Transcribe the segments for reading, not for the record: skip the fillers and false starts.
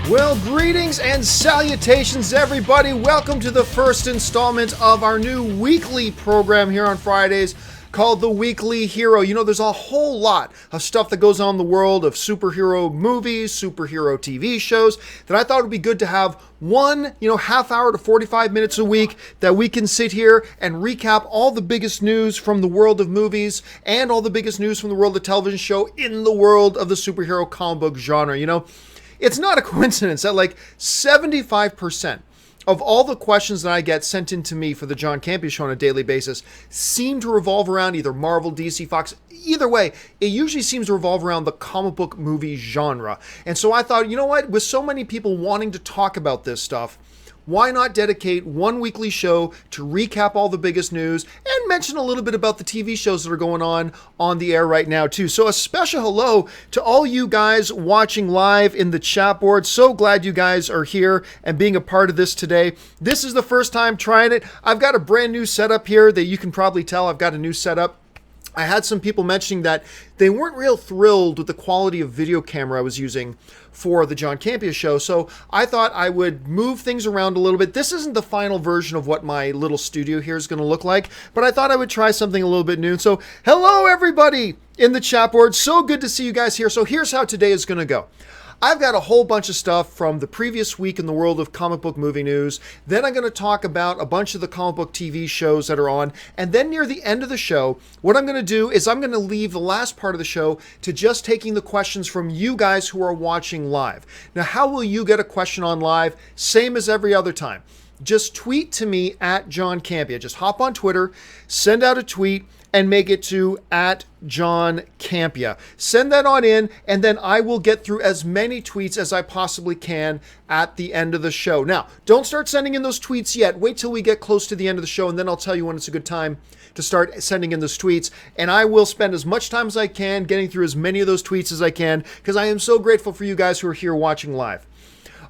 Well, greetings and salutations, everybody. Welcome to the first installment of our new weekly program here on Fridays called The Weekly Hero. You know, there's a whole lot of stuff that goes on in the world of superhero movies, superhero TV shows that I thought it would be good to have one, half hour to 45 minutes a week that we can sit here and recap all the biggest news from the world of movies and all the biggest news from the world of television show in the world of the superhero comic book genre. It's not a coincidence that like 75% of all the questions that I get sent in to me for the John Campea show on a daily basis seem to revolve around either Marvel, DC, Fox. Either way, it usually seems to revolve around the comic book movie genre. And so I thought, you know what? With so many people wanting to talk about this stuff, why not dedicate one weekly show to recap all the biggest news and mention a little bit about the TV shows that are going on the air right now too. So a special hello to all you guys watching live in the chat board. So glad you guys are here and being a part of this today. This is the first time trying it. I've got a brand new setup here that you can probably tell I've got a new setup. I had some people mentioning that they weren't real thrilled with the quality of video camera I was using for the John Campea show, so I thought I would move things around a little bit. This isn't the final version of what my little studio here is going to look like, but I thought I would try something a little bit new. So hello everybody in the chat board. So good to see you guys here. So here's how today is going to go. I've got a whole bunch of stuff from the previous week in the world of comic book movie news. Then I'm going to talk about a bunch of the comic book TV shows that are on. And then near the end of the show, what I'm going to do is I'm going to leave the last part of the show to just taking the questions from you guys who are watching live. Now, how will you get a question on live? Same as every other time. Just tweet to me at johncampealthy. Just hop on Twitter, send out a tweet, and make it to at johncampealthy. Send that on in, and then I will get through as many tweets as I possibly can at the end of the show. Now, don't start sending in those tweets yet. Wait till we get close to the end of the show, and then I'll tell you when it's a good time to start sending in those tweets. And I will spend as much time as I can getting through as many of those tweets as I can, because I am so grateful for you guys who are here watching live.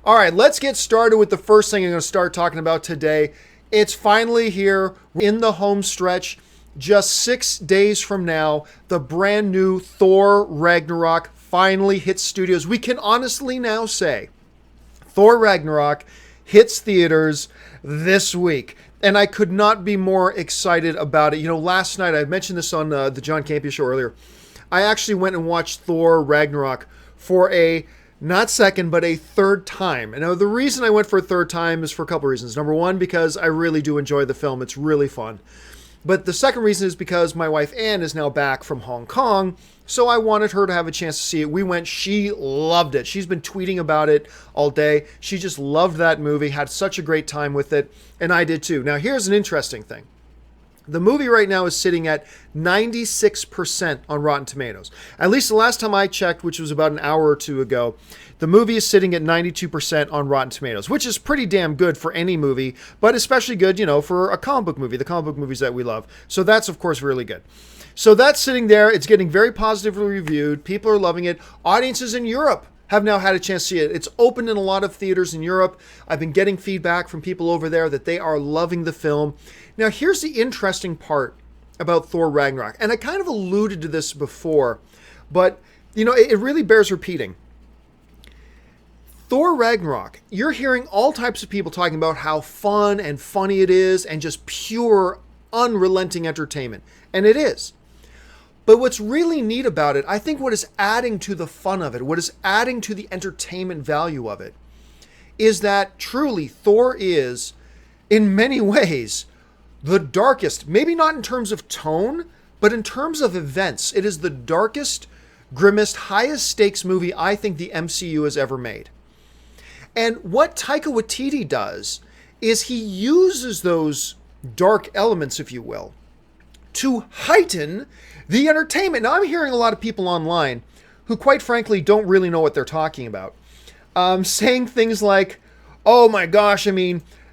All right, let's get started with the first thing I'm going to start talking about today. It's finally here in the home stretch. Just 6 days from now, the brand new Thor Ragnarok finally hits studios. We can honestly now say Thor Ragnarok hits theaters this week. And I could not be more excited about it. Last night, I mentioned this on the John Campea show earlier. I actually went and watched Thor Ragnarok for not second, but a third time. And now the reason I went for a third time is for a couple of reasons. Number one, because I really do enjoy the film. It's really fun. But the second reason is because my wife Anne is now back from Hong Kong, so I wanted her to have a chance to see it. We went, she loved it. She's been tweeting about it all day. She just loved that movie, had such a great time with it, and I did too. Now here's an interesting thing. The movie right now is sitting at 96% on Rotten Tomatoes. At least the last time I checked, which was about an hour or two ago, the movie is sitting at 92% on Rotten Tomatoes, which is pretty damn good for any movie, but especially good, for a comic book movie, the comic book movies that we love. So that's, of course, really good. So that's sitting there. It's getting very positively reviewed. People are loving it. Audiences in Europe have now had a chance to see it. It's opened in a lot of theaters in Europe. I've been getting feedback from people over there that they are loving the film. Now, here's the interesting part about Thor Ragnarok, and I kind of alluded to this before, but, it really bears repeating. Thor Ragnarok, you're hearing all types of people talking about how fun and funny it is and just pure, unrelenting entertainment. And it is. But what's really neat about it, I think what is adding to the fun of it, what is adding to the entertainment value of it, is that truly Thor is, in many ways, the darkest, maybe not in terms of tone, but in terms of events. It is the darkest, grimmest, highest stakes movie I think the MCU has ever made. And what Taika Waititi does is he uses those dark elements, if you will, to heighten the entertainment. Now, I'm hearing a lot of people online who, quite frankly, don't really know what they're talking about, saying things like, oh my gosh,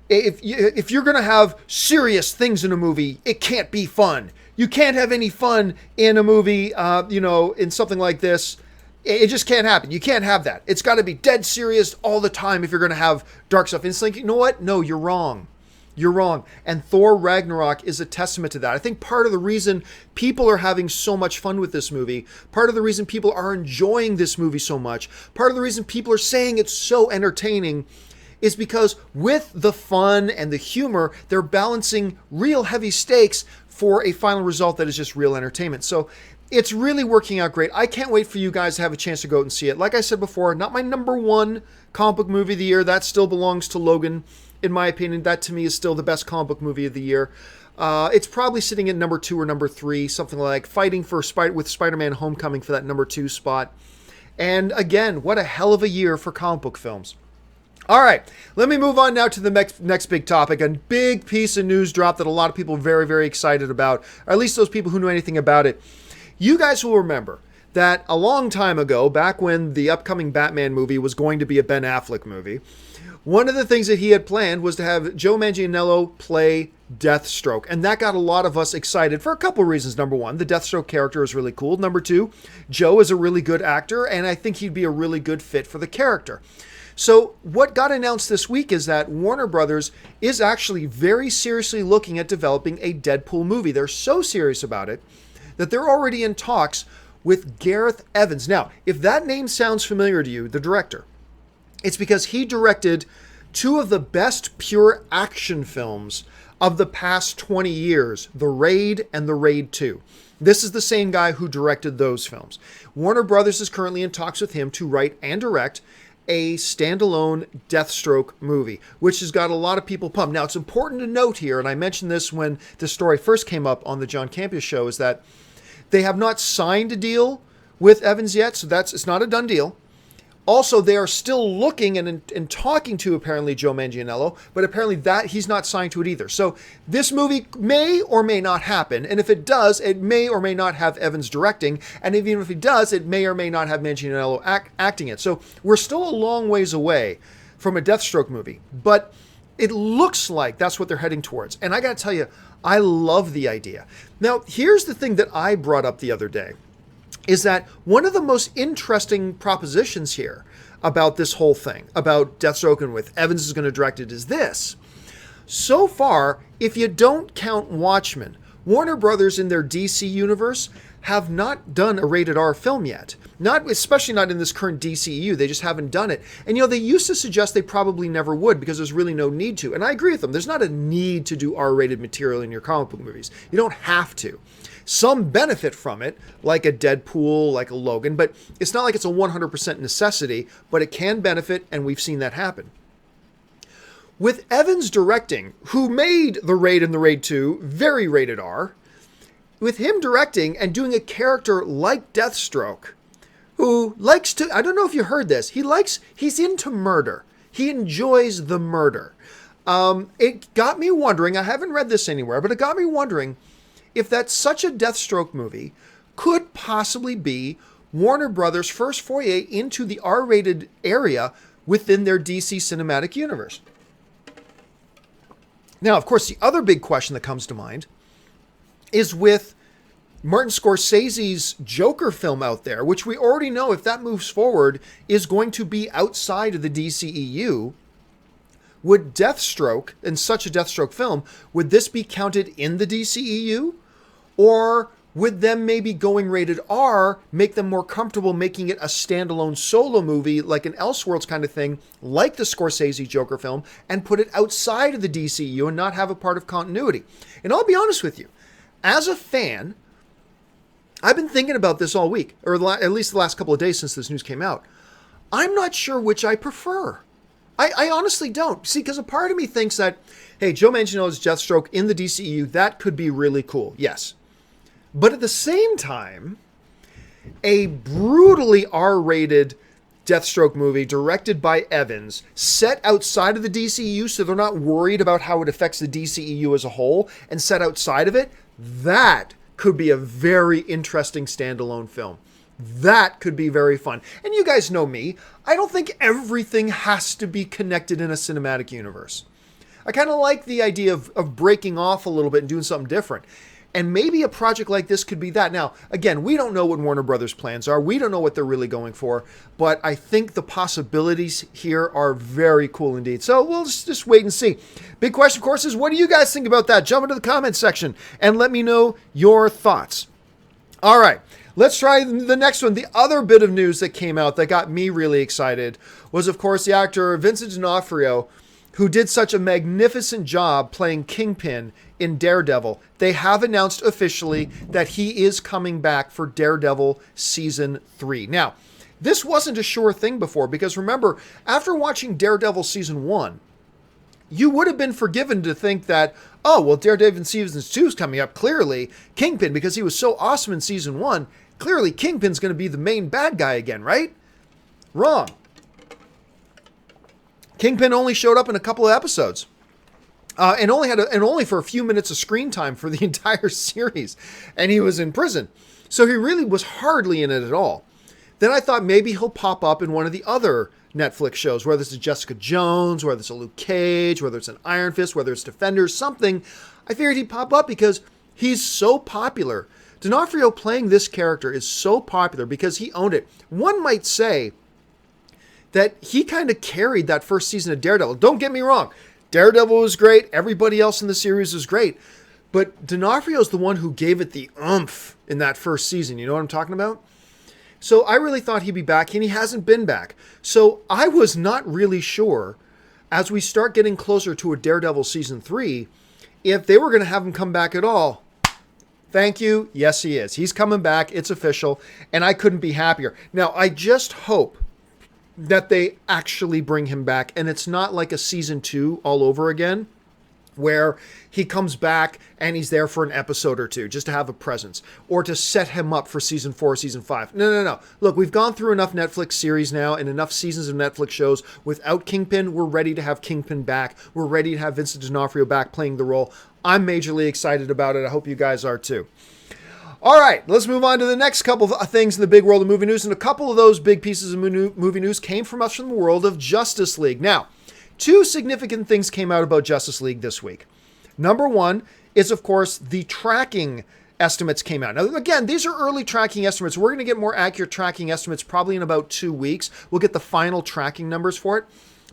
if you're going to have serious things in a movie, it can't be fun. You can't have any fun in a movie, in something like this. It just can't happen. You can't have that. It's got to be dead serious all the time if you're going to have dark stuff. And it's like, you know what? No, you're wrong. You're wrong. And Thor Ragnarok is a testament to that. I think part of the reason people are having so much fun with this movie, part of the reason people are enjoying this movie so much, part of the reason people are saying it's so entertaining is because with the fun and the humor, they're balancing real heavy stakes for a final result that is just real entertainment. So it's really working out great. I can't wait for you guys to have a chance to go out and see it. Like I said before, not my number one comic book movie of the year. That still belongs to Logan. In my opinion, that to me is still the best comic book movie of the year. It's probably sitting at number 2 or number 3, something like fighting for with Spider-Man Homecoming for that number 2 spot. And again, what a hell of a year for comic book films. All right, let me move on now to the next big topic. A big piece of news drop that a lot of people are very, very excited about, or at least those people who know anything about it. You guys will remember that a long time ago, back when the upcoming Batman movie was going to be a Ben Affleck movie, one of the things that he had planned was to have Joe Manganiello play Deathstroke. And that got a lot of us excited for a couple reasons. Number one, the Deathstroke character is really cool. Number two, Joe is a really good actor, and I think he'd be a really good fit for the character. So what got announced this week is that Warner Brothers is actually very seriously looking at developing a Deadpool movie. They're so serious about it that they're already in talks with Gareth Evans. Now, if that name sounds familiar to you, the director, it's because he directed 2 of the best pure action films of the past 20 years, The Raid and The Raid 2. This is the same guy who directed those films. Warner Brothers is currently in talks with him to write and direct a standalone Deathstroke movie, which has got a lot of people pumped. Now, it's important to note here, and I mentioned this when the story first came up on the John Campea show, is that they have not signed a deal with Evans yet, so it's not a done deal. Also, they are still looking and talking to apparently Joe Manganiello, but apparently that he's not signed to it either. So this movie may or may not happen, and if it does, it may or may not have Evans directing, and even if it does, it may or may not have Manganiello acting it. So we're still a long ways away from a Deathstroke movie, but it looks like that's what they're heading towards. And I got to tell you, I love the idea. Now, here's the thing that I brought up the other day, is that one of the most interesting propositions here about this whole thing, about Deathstroke and with Evans is going to direct it, is this. So far, if you don't count Watchmen, Warner Brothers in their DC universe have not done a rated R film yet. Especially not in this current DCEU. They just haven't done it. And, they used to suggest they probably never would because there's really no need to. And I agree with them. There's not a need to do R-rated material in your comic book movies. You don't have to. Some benefit from it, like a Deadpool, like a Logan, but it's not like it's a 100% necessity, but it can benefit, and we've seen that happen. With Evans directing, who made The Raid and The Raid 2 very rated R, with him directing and doing a character like Deathstroke, who likes to, I don't know if you heard this, he's into murder. He enjoys the murder. It got me wondering, I haven't read this anywhere, but it got me wondering if that such a Deathstroke movie could possibly be Warner Brothers' first foray into the R-rated area within their DC cinematic universe. Now, of course, the other big question that comes to mind is with Martin Scorsese's Joker film out there, which we already know, if that moves forward, is going to be outside of the DCEU. Would Deathstroke, in such a Deathstroke film, would this be counted in the DCEU? Or would them maybe going rated R make them more comfortable making it a standalone solo movie, like an Elseworlds kind of thing, like the Scorsese Joker film, and put it outside of the DCEU and not have a part of continuity? And I'll be honest with you, as a fan, I've been thinking about this all week, or at least the last couple of days since this news came out. I'm not sure which I prefer. I honestly don't. See, because a part of me thinks that, hey, Joe Manganiello's Deathstroke in the DCEU, that could be really cool. Yes. But at the same time, a brutally R-rated Deathstroke movie directed by Evans, set outside of the DCEU so they're not worried about how it affects the DCEU as a whole, and set outside of it, that could be a very interesting standalone film. That could be very fun. And you guys know me. I don't think everything has to be connected in a cinematic universe. I kind of like the idea of breaking off a little bit and doing something different. And maybe a project like this could be that. Now, again, we don't know what Warner Brothers' plans are. We don't know what they're really going for. But I think the possibilities here are very cool indeed. So we'll just wait and see. Big question, of course, is what do you guys think about that? Jump into the comments section and let me know your thoughts. All right, let's try the next one. The other bit of news that came out that got me really excited was, of course, the actor Vincent D'Onofrio, who did such a magnificent job playing Kingpin in Daredevil. They have announced officially that he is coming back for Daredevil Season 3. Now, this wasn't a sure thing before, because remember, after watching Daredevil Season 1, you would have been forgiven to think that, oh, well, Daredevil Season 2 is coming up. Clearly, Kingpin, because he was so awesome in Season 1, clearly Kingpin's going to be the main bad guy again, right? Wrong. Kingpin only showed up in a couple of episodes, and only for a few minutes of screen time for the entire series, and he was in prison, so he really was hardly in it at all. Then I thought maybe he'll pop up in one of the other Netflix shows, whether it's a Jessica Jones, whether it's a Luke Cage, whether it's an Iron Fist, whether it's Defenders, something. I figured he'd pop up because he's so popular. D'Onofrio playing this character is so popular because he owned it. One might say that he kind of carried that first season of Daredevil. Don't get me wrong. Daredevil was great. Everybody else in the series was great. But D'Onofrio is the one who gave it the oomph in that first season. You know what I'm talking about? So I really thought he'd be back, and he hasn't been back. So I was not really sure, as we start getting closer to a Daredevil Season 3, if they were going to have him come back at all. Thank you. Yes, he is. He's coming back. It's official, and I couldn't be happier. Now, I just hope that they actually bring him back, and it's not like a Season 2 all over again, where he comes back and he's there for an episode or two just to have a presence, or to set him up for Season 4, Season 5. No. Look, we've gone through enough Netflix series now and enough seasons of Netflix shows without Kingpin. We're ready to have Kingpin back. We're ready to have Vincent D'Onofrio back playing the role. I'm majorly excited about it. I hope you guys are too. All right, let's move on to the next couple of things in the big world of movie news. And a couple of those big pieces of movie news came from us from the world of Justice League. Now, two significant things came out about Justice League this week. Number one is, of course, the tracking estimates came out. Now, again, these are early tracking estimates. We're going to get more accurate tracking estimates probably in about 2 weeks. We'll get the final tracking numbers for it.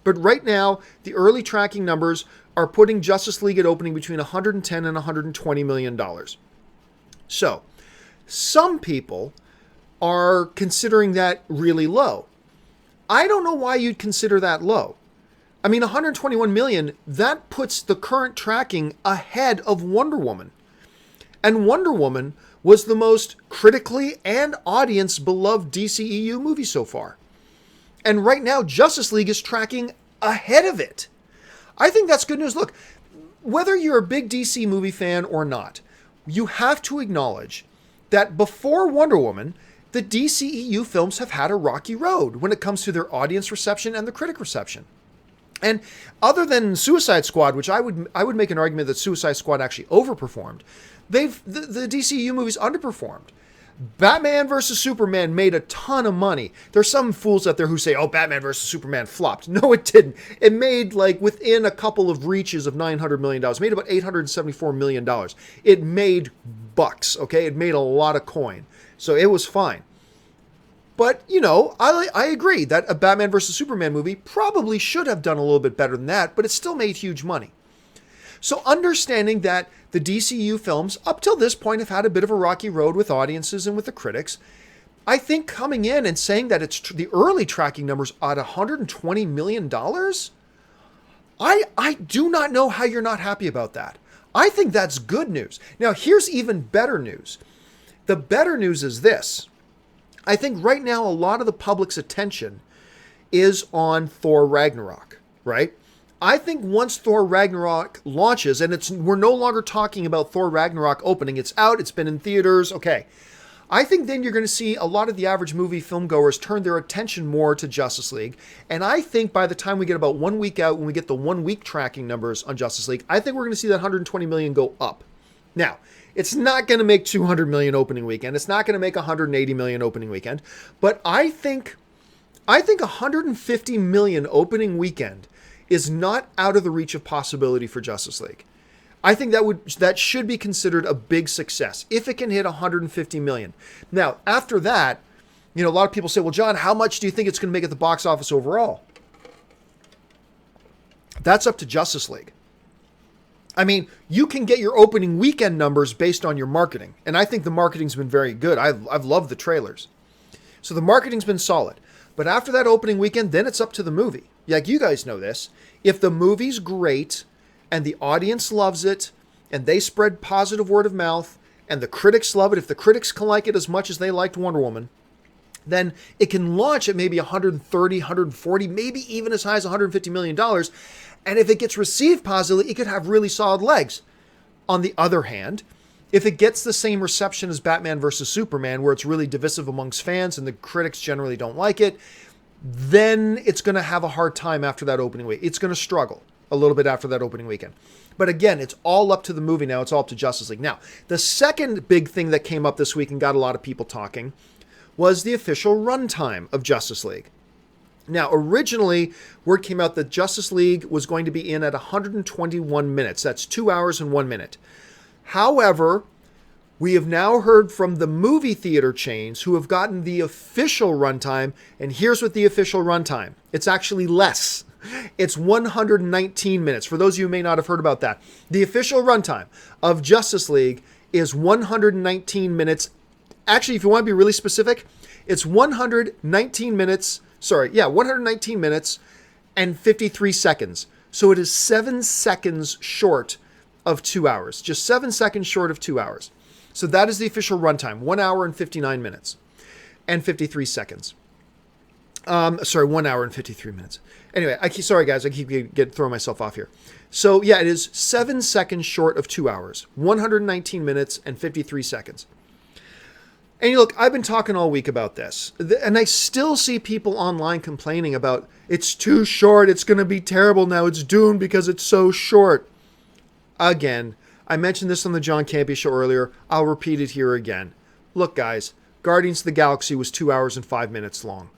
But right now, the early tracking numbers are putting Justice League at opening between $110 and $120 million. So, some people are considering that really low. I don't know why you'd consider that low. I mean, 121 million, that puts the current tracking ahead of Wonder Woman. And Wonder Woman was the most critically and audience beloved DCEU movie so far. And right now, Justice League is tracking ahead of it. I think that's good news. Look, whether you're a big DC movie fan or not, you have to acknowledge that before Wonder Woman, the DCEU films have had a rocky road when it comes to their audience reception and the critic reception. And other than Suicide Squad, which I would make an argument that Suicide Squad actually overperformed, the DCEU movies underperformed. Batman vs. Superman made a ton of money. There's some fools out there who say, oh, Batman vs. Superman flopped. No, it didn't. It made, like, within a couple of reaches of $900 million. It made about $874 million. It made bucks, okay? It made a lot of coin. So it was fine. But, you know, I agree that a Batman vs. Superman movie probably should have done a little bit better than that, but it still made huge money. So understanding that the DCU films, up till this point, have had a bit of a rocky road with audiences and with the critics, I think coming in and saying that it's the early tracking numbers at $120 million, I do not know how you're not happy about that. I think that's good news. Now, here's even better news. The better news is this. I think right now a lot of the public's attention is on Thor Ragnarok, right? I think once Thor Ragnarok launches, and we're no longer talking about Thor Ragnarok opening, it's out, it's been in theaters, okay. I think then you're going to see a lot of the average movie film goers turn their attention more to Justice League. And I think by the time we get about 1 week out, when we get the 1 week tracking numbers on Justice League, I think we're going to see that 120 million go up. Now, it's not going to make 200 million opening weekend. It's not going to make 180 million opening weekend. But I think 150 million opening weekend is not out of the reach of possibility for Justice League. I think that should be considered a big success if it can hit 150 million. Now, after that, a lot of people say, well, John, how much do you think it's going to make at the box office overall? That's up to Justice League. I mean, you can get your opening weekend numbers based on your marketing. And I think the marketing's been very good. I've loved the trailers. So the marketing's been solid. But after that opening weekend, then it's up to the movie. Like, you guys know this. If the movie's great and the audience loves it and they spread positive word of mouth and the critics love it, if the critics can like it as much as they liked Wonder Woman, then it can launch at maybe 130, 140, maybe even as high as $150 million. And if it gets received positively, it could have really solid legs. On the other hand, if it gets the same reception as Batman versus Superman, where it's really divisive amongst fans and the critics generally don't like it, then it's going to have a hard time after that opening week. It's going to struggle a little bit after that opening weekend. But again, it's all up to the movie now. It's all up to Justice League. Now, the second big thing that came up this week and got a lot of people talking was the official runtime of Justice League. Now, originally, word came out that Justice League was going to be in at 121 minutes. That's 2 hours and 1 minute. However, we have now heard from the movie theater chains who have gotten the official runtime, and here's what the official runtime. It's actually less. It's 119 minutes. For those of you who may not have heard about that, the official runtime of Justice League is 119 minutes. Actually, if you want to be really specific, it's 119 minutes. 119 minutes and 53 seconds. So it is 7 seconds short of 2 hours. Just 7 seconds short of 2 hours. So that is the official runtime. 1 hour and 59 minutes and 53 seconds. 1 hour and 53 minutes. Anyway, sorry guys, I keep throwing myself off here. So yeah, it is 7 seconds short of 2 hours. 119 minutes and 53 seconds. And look, I've been talking all week about this, and I still see people online complaining about it's too short, it's going to be terrible now, it's doomed because it's so short. Again, I mentioned this on the John Campea show earlier. I'll repeat it here again. Look, guys, Guardians of the Galaxy was 2 hours and 5 minutes long.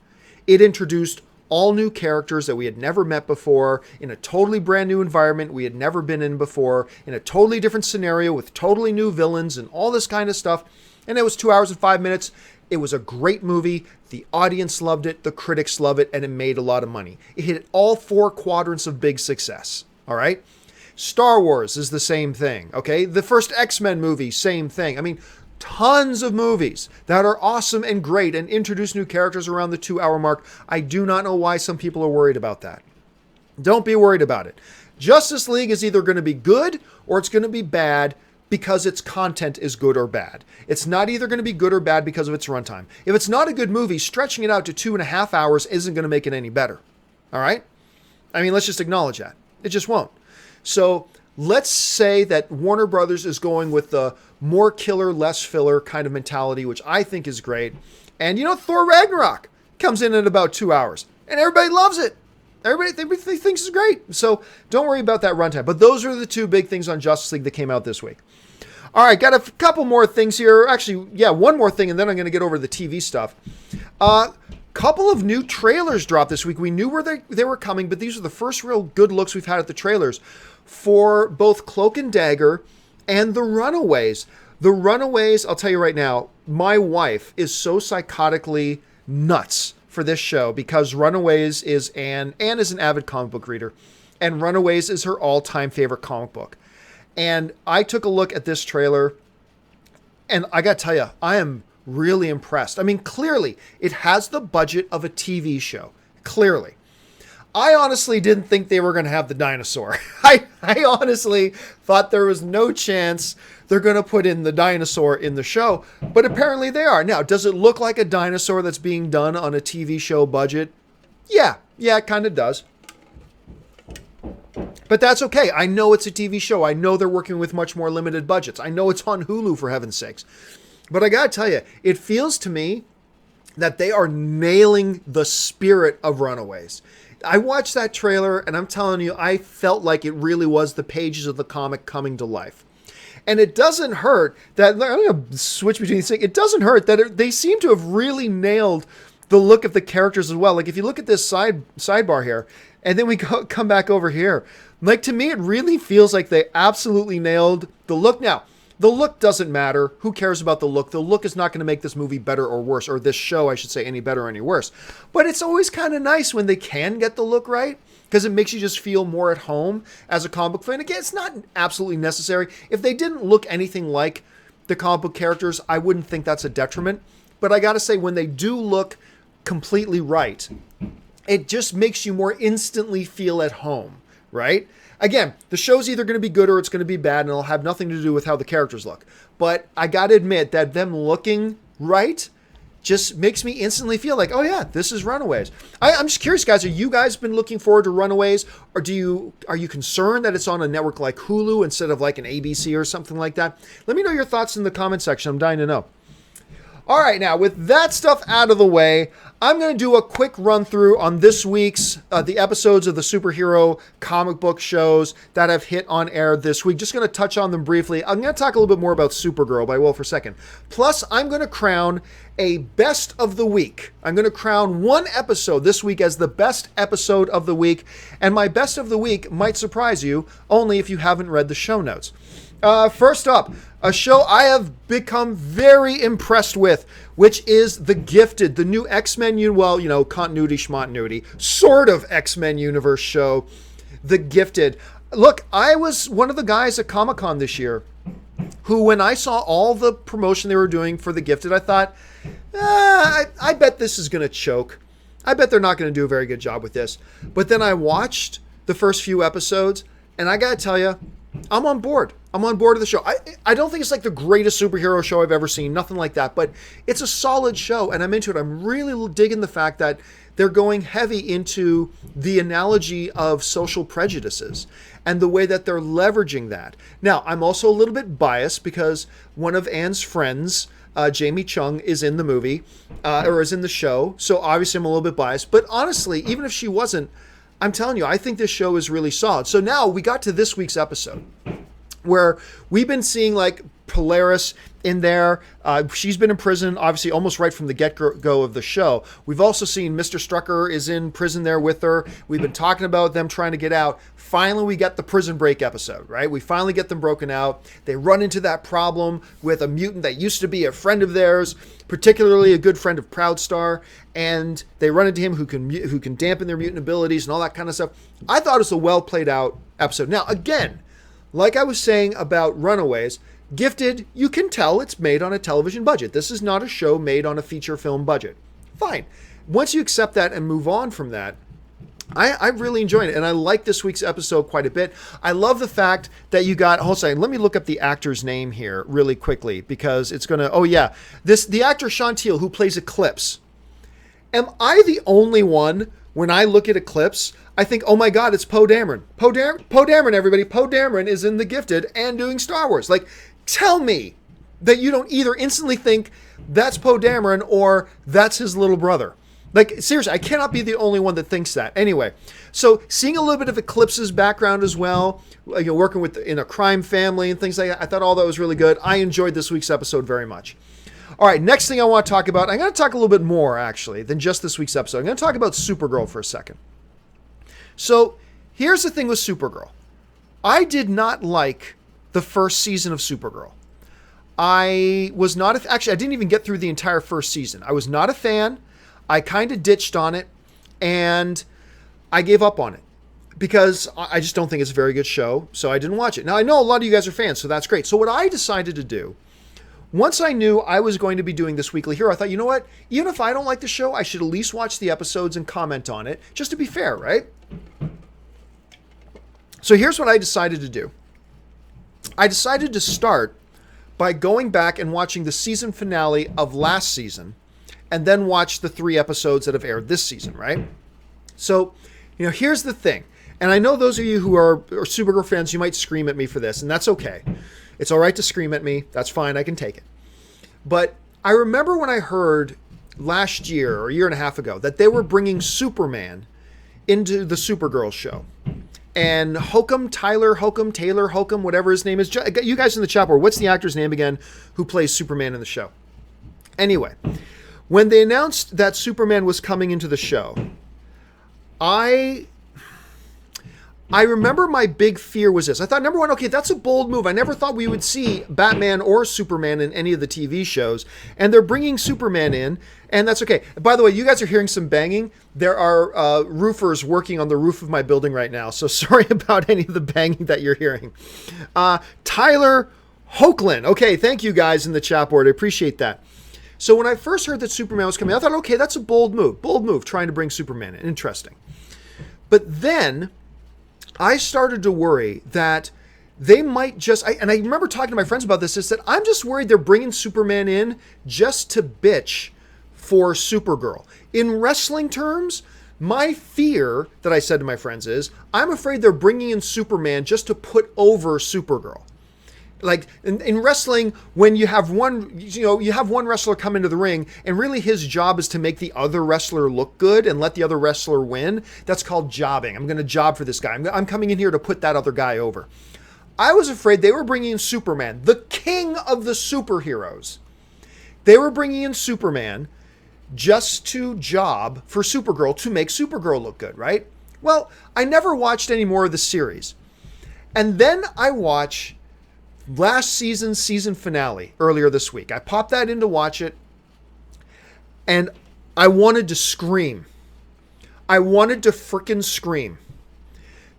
It introduced all new characters that we had never met before, in a totally brand new environment we had never been in before, in a totally different scenario with totally new villains and all this kind of stuff. And it was 2 hours and 5 minutes. It was a great movie. The audience loved it. The critics love it. And it made a lot of money. It hit all 4 quadrants of big success. All right. Star Wars is the same thing. Okay. The first X-Men movie, same thing. I mean, tons of movies that are awesome and great and introduce new characters around the 2 hour mark. I do not know why some people are worried about that. Don't be worried about it. Justice League is either going to be good or it's going to be bad, because its content is good or bad. It's not either going to be good or bad because of its runtime. If it's not a good movie, stretching it out to 2.5 hours isn't going to make it any better. All right? I mean, let's just acknowledge that. It just won't. So let's say that Warner Brothers is going with the more killer, less filler kind of mentality, which I think is great. And Thor Ragnarok comes in at about 2 hours, and everybody loves it. Everybody thinks it's great. So don't worry about that runtime. But those are the two big things on Justice League that came out this week. All right, got a couple more things here. Actually, yeah, one more thing, and then I'm going to get over to the TV stuff. Couple of new trailers dropped this week. We knew where they were coming, but these are the first real good looks we've had at the trailers for both Cloak and Dagger and the Runaways. The Runaways, I'll tell you right now, my wife is so psychotically nuts for this show because Runaways is Anne is an avid comic book reader, and Runaways is her all-time favorite comic book. And I took a look at this trailer, and I got to tell you, I am really impressed. I mean, clearly, it has the budget of a TV show. Clearly. I honestly didn't think they were going to have the dinosaur. I honestly thought there was no chance they're going to put in the dinosaur in the show, but apparently they are. Now, does it look like a dinosaur that's being done on a TV show budget? Yeah, it kind of does. But that's okay. I know it's a TV show. I know they're working with much more limited budgets. I know it's on Hulu, for heaven's sakes. But I got to tell you, it feels to me that they are nailing the spirit of Runaways. I watched that trailer, and I'm telling you, I felt like it really was the pages of the comic coming to life. And it doesn't hurt that, I'm going to switch between these things. It doesn't hurt that they seem to have really nailed the look of the characters as well. Like if you look at this sidebar here, And then we come back over here. Like, to me, it really feels like they absolutely nailed the look. Now, the look doesn't matter. Who cares about the look? The look is not going to make this movie better or worse, or this show, I should say, any better or any worse. But it's always kind of nice when they can get the look right, because it makes you just feel more at home as a comic book fan. Again, it's not absolutely necessary. If they didn't look anything like the comic book characters, I wouldn't think that's a detriment. But I got to say, when they do look completely right, it just makes you more instantly feel at home, right? Again, the show's either going to be good or it's going to be bad, and it'll have nothing to do with how the characters look. But I got to admit that them looking right just makes me instantly feel like, oh yeah, this is Runaways. I'm just curious, guys, are you guys been looking forward to Runaways? Or are you concerned that it's on a network like Hulu instead of like an ABC or something like that? Let me know your thoughts in the comment section. I'm dying to know. All right, now with that stuff out of the way, I'm going to do a quick run through on this week's, the episodes of the superhero comic book shows that have hit on air this week. Just going to touch on them briefly. I'm going to talk a little bit more about Supergirl, but I will for a second. Plus, I'm going to crown a best of the week. I'm going to crown one episode this week as the best episode of the week. And my best of the week might surprise you, only if you haven't read the show notes. First up, a show I have become very impressed with, which is The Gifted, the new X-Men, continuity schmontinuity, sort of X-Men universe show, The Gifted. Look, I was one of the guys at Comic-Con this year who, when I saw all the promotion they were doing for The Gifted, I thought, I bet this is going to choke. I bet they're not going to do a very good job with this. But then I watched the first few episodes, and I got to tell you, I'm on board. I'm on board with the show. I don't think it's like the greatest superhero show I've ever seen. Nothing like that. But it's a solid show, and I'm into it. I'm really digging the fact that they're going heavy into the analogy of social prejudices and the way that they're leveraging that. Now, I'm also a little bit biased because one of Anne's friends, Jamie Chung, is in the movie, or is in the show. So obviously I'm a little bit biased. But honestly, even if she wasn't, I'm telling you, I think this show is really solid. So now we got to this week's episode where we've been seeing like Polaris in there. She's been in prison, obviously, almost right from the get-go of the show. We've also seen Mr. Strucker is in prison there with her. We've been talking about them trying to get out. Finally, we get the prison break episode, right? We finally get them broken out. They run into that problem with a mutant that used to be a friend of theirs, particularly a good friend of Proudstar, and they run into him who can dampen their mutant abilities and all that kind of stuff. I thought it was a well-played out episode. Now, again, like I was saying about Runaways, Gifted, you can tell it's made on a television budget. This is not a show made on a feature film budget. Fine. Once you accept that and move on from that, I'm really enjoying it, and I like this week's episode quite a bit. I love the fact that you got, hold on a second, let me look up the actor's name here really quickly, because it's going to, the actor Chantil, who plays Eclipse. Am I the only one, when I look at Eclipse, I think, oh my God, it's Poe Dameron. Poe Dameron, everybody. Poe Dameron is in The Gifted and doing Star Wars. Like, tell me that you don't either instantly think that's Poe Dameron or that's his little brother. Like, seriously, I cannot be the only one that thinks that. Anyway, so seeing a little bit of Eclipse's background as well, working in a crime family and things like that, I thought all that was really good. I enjoyed this week's episode very much. All right, next thing I want to talk about, I'm going to talk a little bit more, actually, than just this week's episode. I'm going to talk about Supergirl for a second. So, here's the thing with Supergirl. I did not like the first season of Supergirl. I was not, actually, I didn't even get through the entire first season. I was not a fan. I kind of ditched on it, and I gave up on it because I just don't think it's a very good show, so I didn't watch it. Now, I know a lot of you guys are fans, so that's great. So what I decided to do, once I knew I was going to be doing this weekly hero, I thought, you know what? Even if I don't like the show, I should at least watch the episodes and comment on it, just to be fair, right? So here's what I decided to do. I decided to start by going back and watching the season finale of last season, and then watch the 3 episodes that have aired this season, right? So, here's the thing. And I know those of you who are Supergirl fans, you might scream at me for this, and that's okay. It's all right to scream at me. That's fine. I can take it. But I remember when I heard last year or a year and a half ago that they were bringing Superman into the Supergirl show. And Taylor Hokum, whatever his name is. You guys in the chat board, what's the actor's name again who plays Superman in the show? Anyway, when they announced that Superman was coming into the show, I I remember my big fear was this. I thought, number one, okay, that's a bold move. I never thought we would see Batman or Superman in any of the TV shows. And they're bringing Superman in, and that's okay. By the way, you guys are hearing some banging. There are roofers working on the roof of my building right now, so sorry about any of the banging that you're hearing. Tyler Hoagland. Okay, thank you guys in the chat board. I appreciate that. So when I first heard that Superman was coming, I thought, okay, that's a bold move, trying to bring Superman in. Interesting. But then I started to worry that they might just, and I remember talking to my friends about this, is that I'm just worried they're bringing Superman in just to bitch for Supergirl. In wrestling terms, my fear that I said to my friends is, I'm afraid they're bringing in Superman just to put over Supergirl. Like in wrestling, when you have one wrestler come into the ring and really his job is to make the other wrestler look good and let the other wrestler win. That's called jobbing. I'm going to job for this guy. I'm coming in here to put that other guy over. I was afraid they were bringing in Superman, the king of the superheroes. They were bringing in Superman just to job for Supergirl, to make Supergirl look good, right? Well, I never watched any more of the series. And then I watch last season's season finale earlier this week. I popped that in to watch it, and I wanted to scream. I wanted to frickin' scream.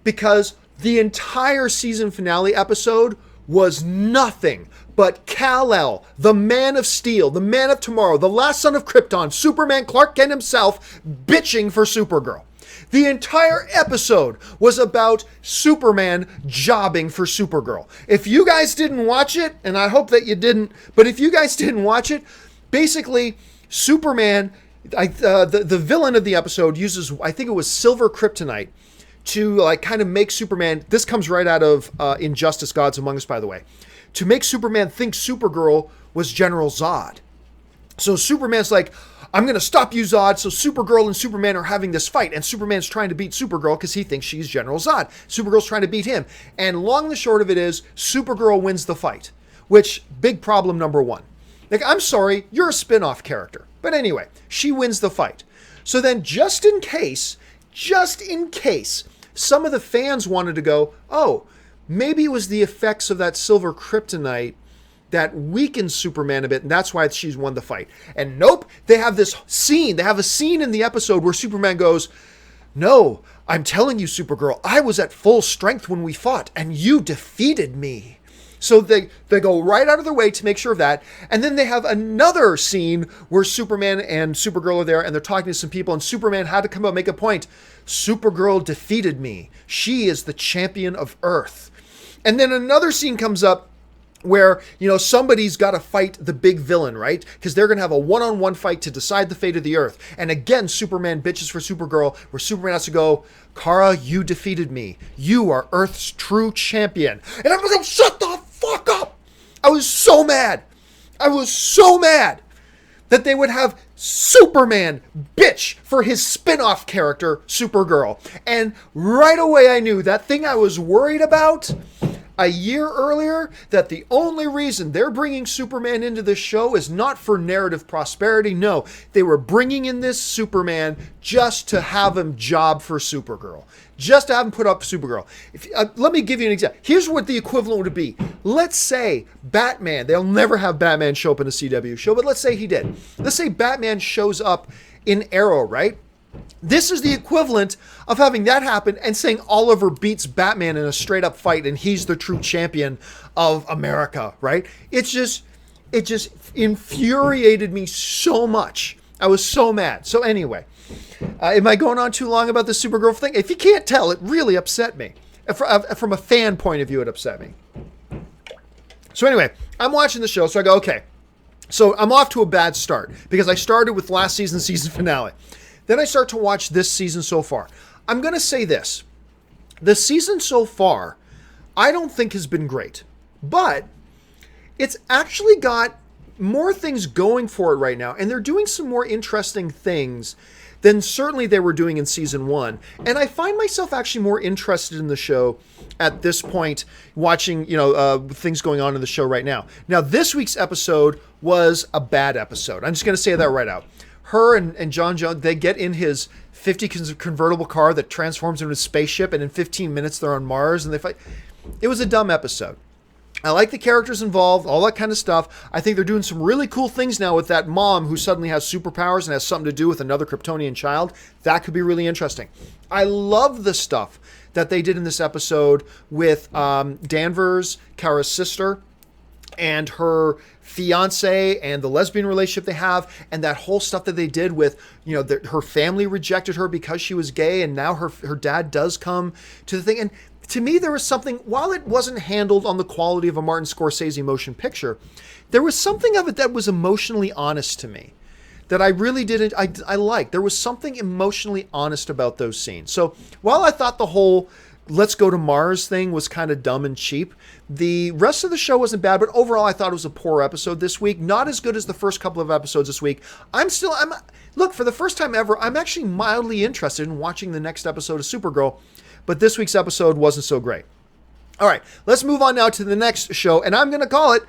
Because the entire season finale episode was nothing but Kal-El, the Man of Steel, the Man of Tomorrow, the last son of Krypton, Superman, Clark Kent himself, bitching for Supergirl. The entire episode was about Superman jobbing for Supergirl. If you guys didn't watch it, and I hope that you didn't, but if you guys didn't watch it, basically Superman, the villain of the episode uses, I think it was silver kryptonite, to like kind of make Superman, this comes right out of Injustice Gods Among Us, by the way, to make Superman think Supergirl was General Zod. So Superman's like, I'm going to stop you, Zod. So Supergirl and Superman are having this fight, and Superman's trying to beat Supergirl because he thinks she's General Zod. Supergirl's trying to beat him. And long and the short of it is, Supergirl wins the fight, which, big problem number one. Like, I'm sorry, you're a spin-off character. But anyway, she wins the fight. So then, just in case, some of the fans wanted to go, oh, maybe it was the effects of that silver kryptonite that weakens Superman a bit, and that's why she's won the fight. And nope, they have this scene. They have a scene in the episode where Superman goes, no, I'm telling you, Supergirl, I was at full strength when we fought, and you defeated me. So they go right out of their way to make sure of that. And then they have another scene where Superman and Supergirl are there, and they're talking to some people, and Superman had to come out and make a point. Supergirl defeated me. She is the champion of Earth. And then another scene comes up where, somebody's got to fight the big villain, right? Because they're going to have a one-on-one fight to decide the fate of the Earth. And again, Superman bitches for Supergirl, where Superman has to go, Kara, you defeated me. You are Earth's true champion. And I'm like, shut the fuck up! I was so mad that they would have Superman bitch for his spin-off character, Supergirl. And right away I knew that thing I was worried about a year earlier, that the only reason they're bringing Superman into this show is not for narrative prosperity. No, they were bringing in this Superman just to have him job for Supergirl. Just to have him put up Supergirl. Let me give you an example. Here's what the equivalent would be. Let's say Batman, they'll never have Batman show up in a CW show, but let's say he did. Let's say Batman shows up in Arrow, right? This is the equivalent of having that happen and saying Oliver beats Batman in a straight up fight and he's the true champion of America, right? It just infuriated me so much. I was so mad. So anyway, am I going on too long about the Supergirl thing? If you can't tell, it really upset me. From a fan point of view, it upset me. So anyway, I'm watching the show, so I go, okay. So I'm off to a bad start because I started with last season's season finale. Then I start to watch this season so far. I'm going to say this. The season so far, I don't think has been great. But it's actually got more things going for it right now. And they're doing some more interesting things than certainly they were doing in season one. And I find myself actually more interested in the show at this point, watching, things going on in the show right now. Now, this week's episode was a bad episode. I'm just going to say that right out. her and John Jones, they get in his 50 convertible car that transforms into a spaceship, and in 15 minutes they're on Mars and they fight. It was a dumb episode. I like the characters involved, all that kind of stuff. I think they're doing some really cool things now with that mom who suddenly has superpowers and has something to do with another Kryptonian child. That could be really interesting. I love the stuff that they did in this episode with Danvers, Kara's sister, and her fiance, and the lesbian relationship they have, and that whole stuff that they did with, her family rejected her because she was gay, and now her dad does come to the thing. And to me, there was something, while it wasn't handled on the quality of a Martin Scorsese motion picture, there was something of it that was emotionally honest to me that I really didn't, I liked. There was something emotionally honest about those scenes. So while I thought the whole let's go to Mars thing was kind of dumb and cheap, the rest of the show wasn't bad, but overall I thought it was a poor episode this week. Not as good as the first couple of episodes this week. Look, for the first time ever, I'm actually mildly interested in watching the next episode of Supergirl, but this week's episode wasn't so great. All right, let's move on now to the next show, and I'm going to call it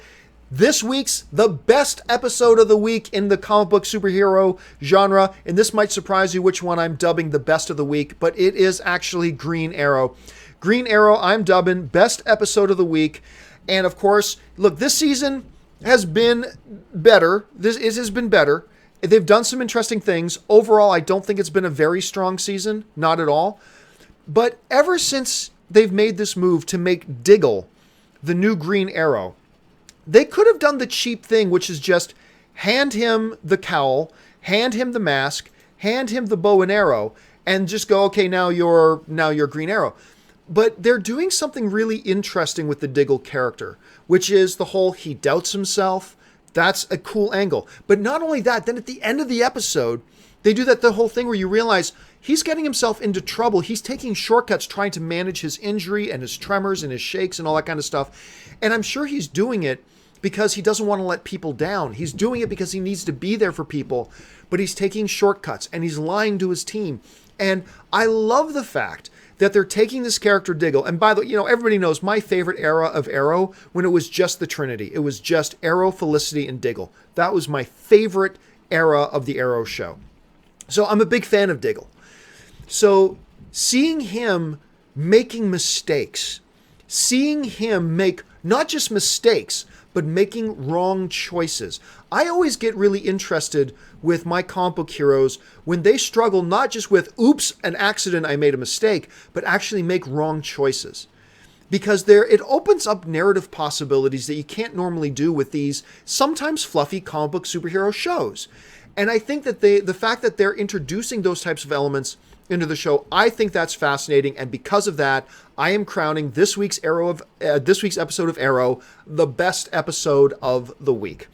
this week's the best episode of the week in the comic book superhero genre. And this might surprise you which one I'm dubbing the best of the week, but it is actually Green Arrow. Green Arrow, I'm dubbing best episode of the week. And of course, look, this season has been better. It has been better. They've done some interesting things. Overall, I don't think it's been a very strong season. Not at all. But ever since they've made this move to make Diggle the new Green Arrow, they could have done the cheap thing, which is just hand him the cowl, hand him the mask, hand him the bow and arrow, and just go, okay, now you're Green Arrow. But they're doing something really interesting with the Diggle character, which is the whole he doubts himself. That's a cool angle. But not only that, then at the end of the episode, they do the whole thing where you realize he's getting himself into trouble. He's taking shortcuts trying to manage his injury and his tremors and his shakes and all that kind of stuff. And I'm sure he's doing it because he doesn't want to let people down. He's doing it because he needs to be there for people, but he's taking shortcuts and he's lying to his team. And I love the fact that they're taking this character Diggle. And by the way, everybody knows my favorite era of Arrow when it was just the Trinity. It was just Arrow, Felicity, and Diggle. That was my favorite era of the Arrow show. So I'm a big fan of Diggle. So seeing him making mistakes, seeing him make not just mistakes, but making wrong choices. I always get really interested with my comic book heroes when they struggle not just with, oops, an accident, I made a mistake, but actually make wrong choices. Because it opens up narrative possibilities that you can't normally do with these sometimes fluffy comic book superhero shows. And I think that the fact that they're introducing those types of elements into the show, I think that's fascinating, and because of that, I am crowning this week's episode of Arrow the best episode of the week.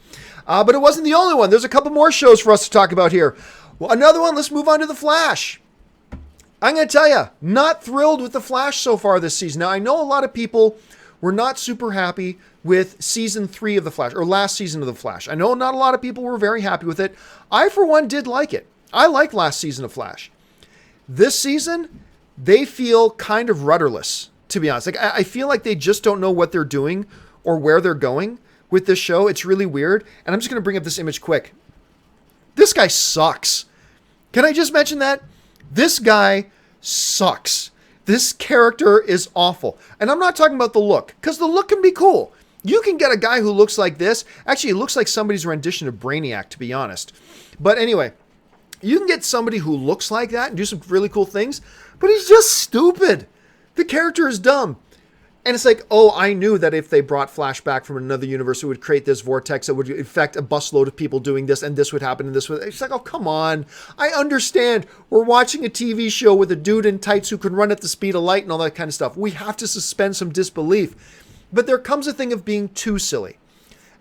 But it wasn't the only one. There's a couple more shows for us to talk about here. Well, another one. Let's move on to The Flash. I'm going to tell you, not thrilled with The Flash so far this season. Now, I know a lot of people were not super happy with season 3 of The Flash, or last season of The Flash. I know not a lot of people were very happy with it. I, for one, did like it. I liked last season of Flash. This season, they feel kind of rudderless, to be honest. I feel like they just don't know what they're doing or where they're going with this show. It's really weird. And I'm just going to bring up this image quick. This guy sucks. Can I just mention that? This guy sucks. This character is awful. And I'm not talking about the look, because the look can be cool. You can get a guy who looks like this. Actually, it looks like somebody's rendition of Brainiac, to be honest. But anyway, you can get somebody who looks like that and do some really cool things, but he's just stupid. The character is dumb. And it's like, oh, I knew that if they brought Flash back from another universe, it would create this vortex that would affect a busload of people doing this, and this would happen, and this would... It's like, oh, come on. I understand. We're watching a TV show with a dude in tights who can run at the speed of light and all that kind of stuff. We have to suspend some disbelief. But there comes a thing of being too silly.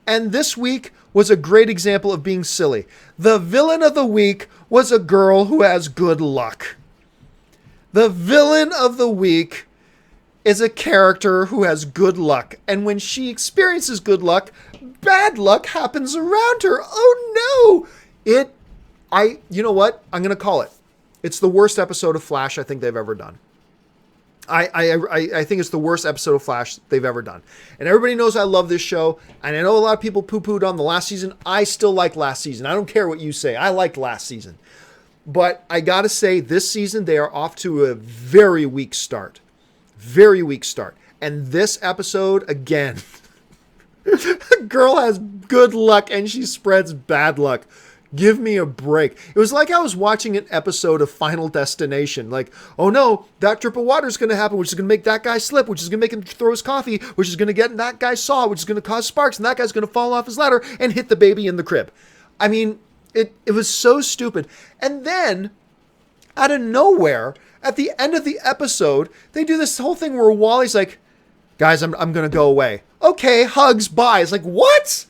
And this week was a great example of being silly. The villain of the week was a girl who has good luck. The villain of the week is a character who has good luck. And when she experiences good luck, bad luck happens around her. Oh no! You know what? I'm going to call it. It's the worst episode of Flash I think they've ever done. I think it's the worst episode of Flash they've ever done. And everybody knows I love this show. And I know a lot of people poo-pooed on the last season. I still like last season. I don't care what you say. I liked last season. But I got to say, this season, they are off to a very weak start. Very weak start. And this episode, again, a girl has good luck and she spreads bad luck. Give me a break. It was like I was watching an episode of Final Destination. Like, oh no, that drip of water is going to happen, which is going to make that guy slip, which is going to make him throw his coffee, which is going to get in that guy's saw, which is going to cause sparks, and that guy's going to fall off his ladder and hit the baby in the crib. I mean, it was so stupid. And then, out of nowhere, at the end of the episode, they do this whole thing where Wally's like, guys, I'm going to go away. Okay, hugs, bye. It's like, what?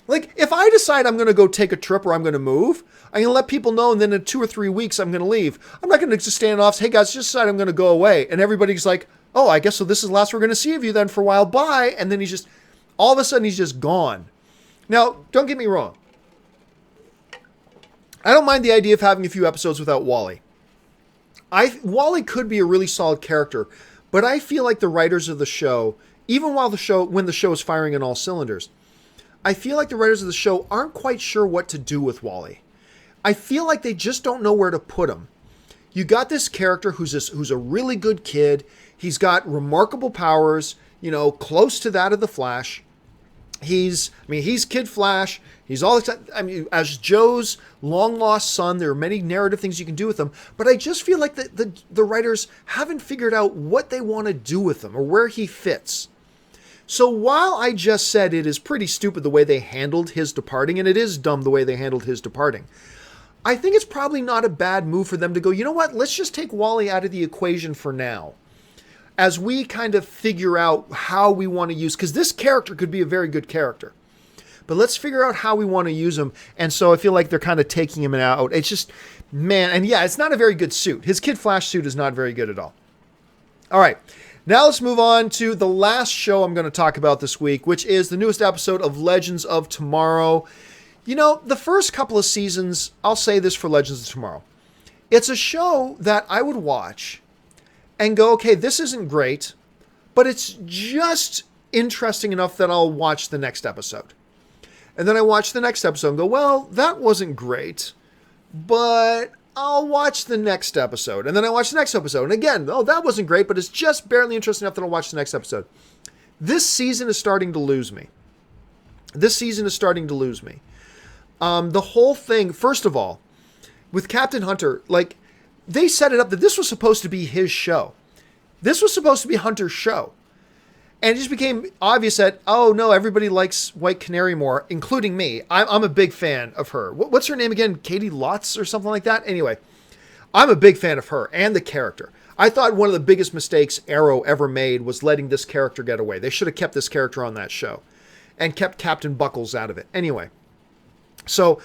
Like, if I decide I'm going to go take a trip or I'm going to move, I'm going to let people know, and then in 2 or 3 weeks, I'm going to leave. I'm not going to just stand off, hey, guys, just decide I'm going to go away. And everybody's like, oh, I guess so this is the last we're going to see of you then for a while. Bye. And then he's just, all of a sudden, he's just gone. Now, don't get me wrong. I don't mind the idea of having a few episodes without Wally. Wally could be a really solid character, but I feel like the writers of the show, even when the show is firing on all cylinders, I feel like the writers of the show aren't quite sure what to do with Wally. I feel like they just don't know where to put him. You got this character who's a really good kid. He's got remarkable powers, close to that of the Flash. He's Kid Flash. He's all excited. I mean, as Joe's long lost son, there are many narrative things you can do with him. But I just feel like the writers haven't figured out what they want to do with him or where he fits. So while I just said it is pretty stupid the way they handled his departing, and it is dumb the way they handled his departing, I think it's probably not a bad move for them to go, you know what, let's just take Wally out of the equation for now. As we kind of figure out how we want to use, because this character could be a very good character, but let's figure out how we want to use him. And so I feel like they're kind of taking him out. It's just, man, and yeah, it's not a very good suit. His Kid Flash suit is not very good at all. All right. Now let's move on to the last show I'm going to talk about this week, which is the newest episode of Legends of Tomorrow. The first couple of seasons, I'll say this for Legends of Tomorrow. It's a show that I would watch and go, okay, this isn't great, but it's just interesting enough that I'll watch the next episode. And then I watch the next episode and go, well, that wasn't great, but I'll watch the next episode. And then I watch the next episode. And again, oh, that wasn't great, but it's just barely interesting enough that I'll watch the next episode. This season is starting to lose me. The whole thing, first of all, with Captain Hunter, like, they set it up that this was supposed to be his show. This was supposed to be Hunter's show. And it just became obvious that, oh no, everybody likes White Canary more, including me. I'm a big fan of her. What's her name again? Katie Lotz or something like that? Anyway, I'm a big fan of her and the character. I thought one of the biggest mistakes Arrow ever made was letting this character get away. They should have kept this character on that show and kept Captain Buckles out of it. Anyway, so,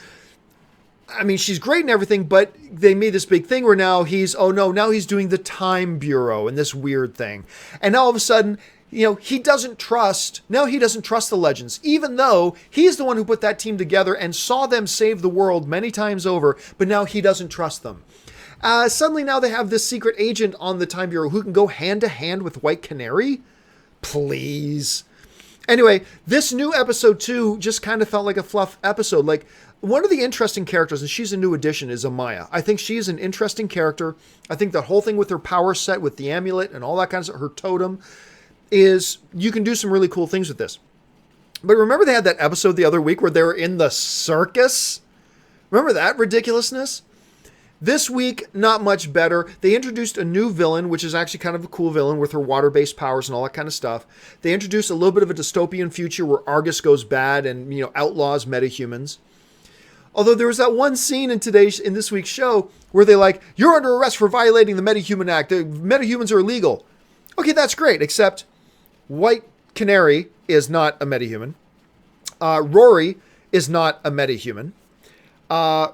I mean, she's great and everything, but they made this big thing where now he's doing the Time Bureau and this weird thing. And now all of a sudden, he doesn't trust the Legends, even though he's the one who put that team together and saw them save the world many times over, but now he doesn't trust them. Suddenly now they have this secret agent on the Time Bureau who can go hand to hand with White Canary. Please. Anyway, this new episode 2 just kind of felt like a fluff episode. Like, one of the interesting characters, and she's a new addition, is Amaya. I think she's an interesting character. I think the whole thing with her power set, with the amulet and all that kind of stuff, her totem, is you can do some really cool things with this. But remember they had that episode the other week where they were in the circus? Remember that ridiculousness? This week, not much better. They introduced a new villain, which is actually kind of a cool villain with her water-based powers and all that kind of stuff. They introduced a little bit of a dystopian future where Argus goes bad and, outlaws metahumans. Although there was that one scene in this week's show where they you're under arrest for violating the Metahuman Act. The metahumans are illegal. Okay, that's great, except White Canary is not a metahuman. Rory is not a metahuman.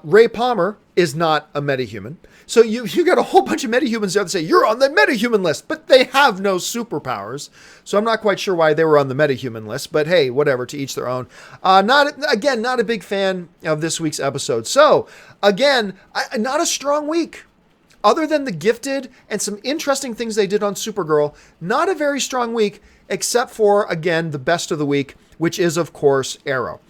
Ray Palmer is not a metahuman. So you got a whole bunch of metahumans there that say, you're on the metahuman list, but they have no superpowers. So I'm not quite sure why they were on the metahuman list, but hey, whatever, to each their own. Not a big fan of this week's episode. So, again, not a strong week Other than The Gifted and some interesting things they did on Supergirl, not a very strong week, except for, again, the best of the week, which is, of course, Arrow.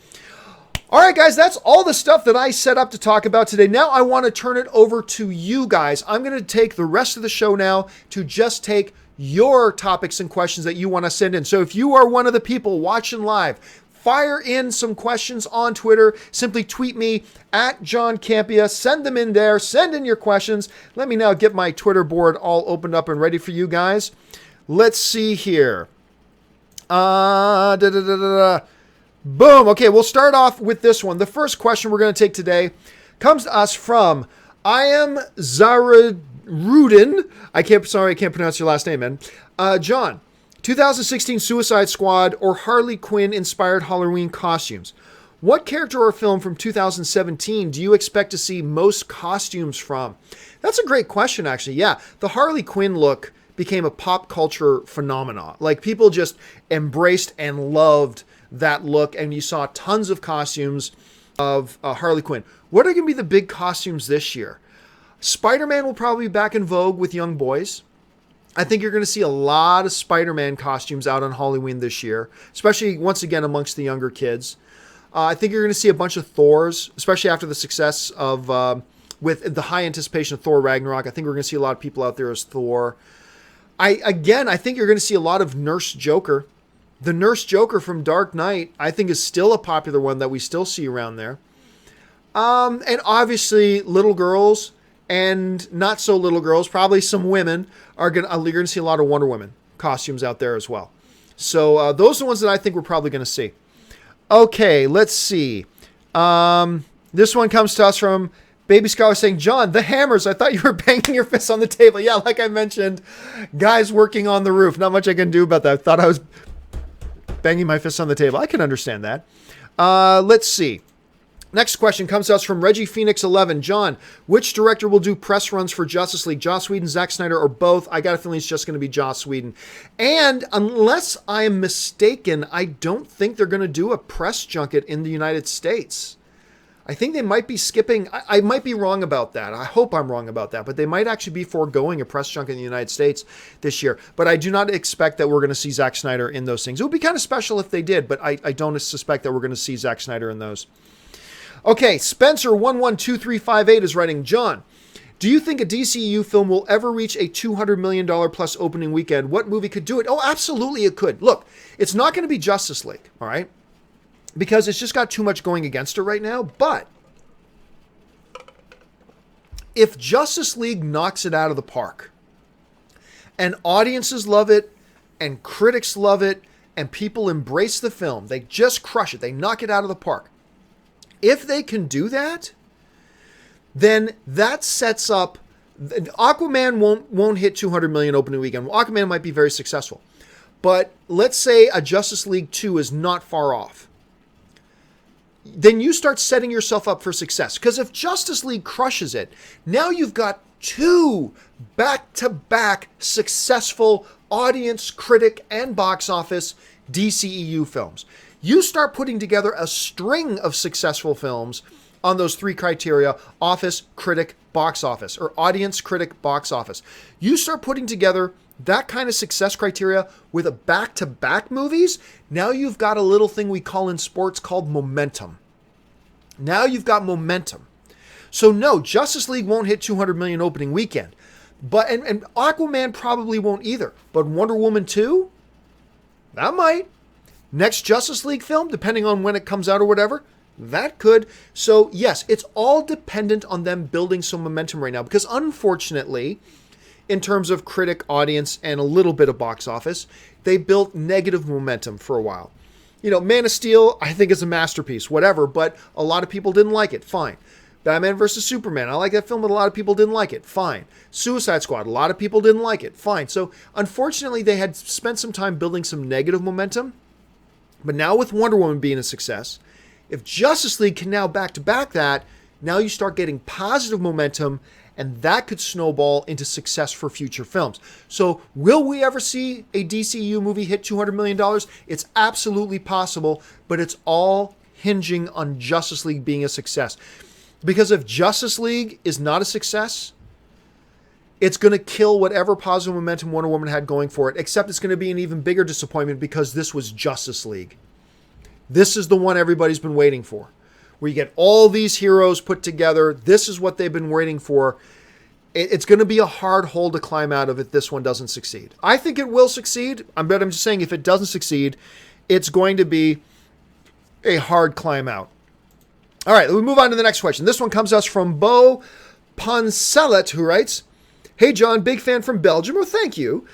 All right, guys, that's all the stuff that I set up to talk about today. Now I want to turn it over to you guys. I'm going to take the rest of the show now to just take your topics and questions that you want to send in. So if you are one of the people watching live, fire in some questions on Twitter. Simply tweet me at johncampea. Send them in there. Send in your questions. Let me now get my Twitter board all opened up and ready for you guys. Let's see here. Boom. Okay, we'll start off with this one. The first question we're going to take today comes to us from I am Zaradudin. I can't pronounce your last name, man. John, 2016 Suicide Squad or Harley Quinn inspired Halloween costumes. What character or film from 2017 do you expect to see most costumes from? That's a great question, actually. Yeah, the Harley Quinn look became a pop culture phenomenon. Like, people just embraced and loved that look, and you saw tons of costumes of Harley Quinn. What are going to be the big costumes this year? Spider-Man will probably be back in vogue with young boys. I think you're going to see a lot of Spider-Man costumes out on Halloween this year, especially, once again, amongst the younger kids. I think you're going to see a bunch of Thors, especially after the success of, with the high anticipation of Thor Ragnarok. I think we're going to see a lot of people out there as Thor. I think you're going to see a lot of Nurse Joker. The Nurse Joker from Dark Knight, I think, is still a popular one that we still see around there. And obviously, little girls and not so little girls, probably some women, you're going to see a lot of Wonder Woman costumes out there as well. So those are the ones that I think we're probably going to see. Okay, let's see. This one comes to us from Baby Scholar saying, John, the hammers. I thought you were banging your fists on the table. Yeah, like I mentioned, guys working on the roof. Not much I can do about that. I thought I was banging my fists on the table. I can understand that. Let's see. Next question comes to us from Reggie Phoenix 11. John, which director will do press runs for Justice League? Joss Whedon, Zack Snyder, or both? I got a feeling it's just going to be Joss Whedon. And unless I am mistaken, I don't think they're going to do a press junket in the United States. I think they might be skipping. I might be wrong about that. I hope I'm wrong about that. But they might actually be foregoing a press junket in the United States this year. But I do not expect that we're going to see Zack Snyder in those things. It would be kind of special if they did, but I don't suspect that we're going to see Zack Snyder in those. Okay, Spencer112358 is writing, John, do you think a DCEU film will ever reach a $200 million plus opening weekend? What movie could do it? Oh, absolutely it could. Look, it's not going to be Justice League, all right? Because it's just got too much going against it right now. But if Justice League knocks it out of the park, and audiences love it, and critics love it, and people embrace the film, they just crush it, they knock it out of the park. If they can do that, then that sets up... Aquaman won't hit 200 million opening weekend. Aquaman might be very successful. But let's say a Justice League 2 is not far off. Then you start setting yourself up for success. Because if Justice League crushes it, now you've got two back-to-back successful audience, critic, and box office DCEU films. You start putting together a string of successful films on those three criteria: office, critic, box office, or audience, critic, box office. You start putting together that kind of success criteria with a back-to-back movies. Now you've got a little thing we call in sports called momentum. Now you've got momentum. So no, Justice League won't hit 200 million opening weekend. But and Aquaman probably won't either. But Wonder Woman 2? That might. Next Justice League film, depending on when it comes out or whatever, that could. So yes, it's all dependent on them building some momentum right now. Because unfortunately, in terms of critic, audience, and a little bit of box office, they built negative momentum for a while. You know, Man of Steel, I think, is a masterpiece, whatever, but a lot of people didn't like it. Fine. Batman vs. Superman, I like that film, but a lot of people didn't like it. Fine. Suicide Squad, a lot of people didn't like it. Fine. So, unfortunately, they had spent some time building some negative momentum. But now with Wonder Woman being a success, if Justice League can now back-to-back that, now you start getting positive momentum, and that could snowball into success for future films. So will we ever see a DCU movie hit $200 million? It's absolutely possible, but it's all hinging on Justice League being a success. Because if Justice League is not a success, it's going to kill whatever positive momentum Wonder Woman had going for it, except it's going to be an even bigger disappointment because this was Justice League. This is the one everybody's been waiting for, where you get all these heroes put together. This is what they've been waiting for. It's going to be a hard hole to climb out of if this one doesn't succeed. I think it will succeed, but I'm just saying if it doesn't succeed, it's going to be a hard climb out. All right, we move on to the next question. This one comes to us from Beau Poncelet, who writes, "Hey, John, big fan from Belgium." Well, thank you.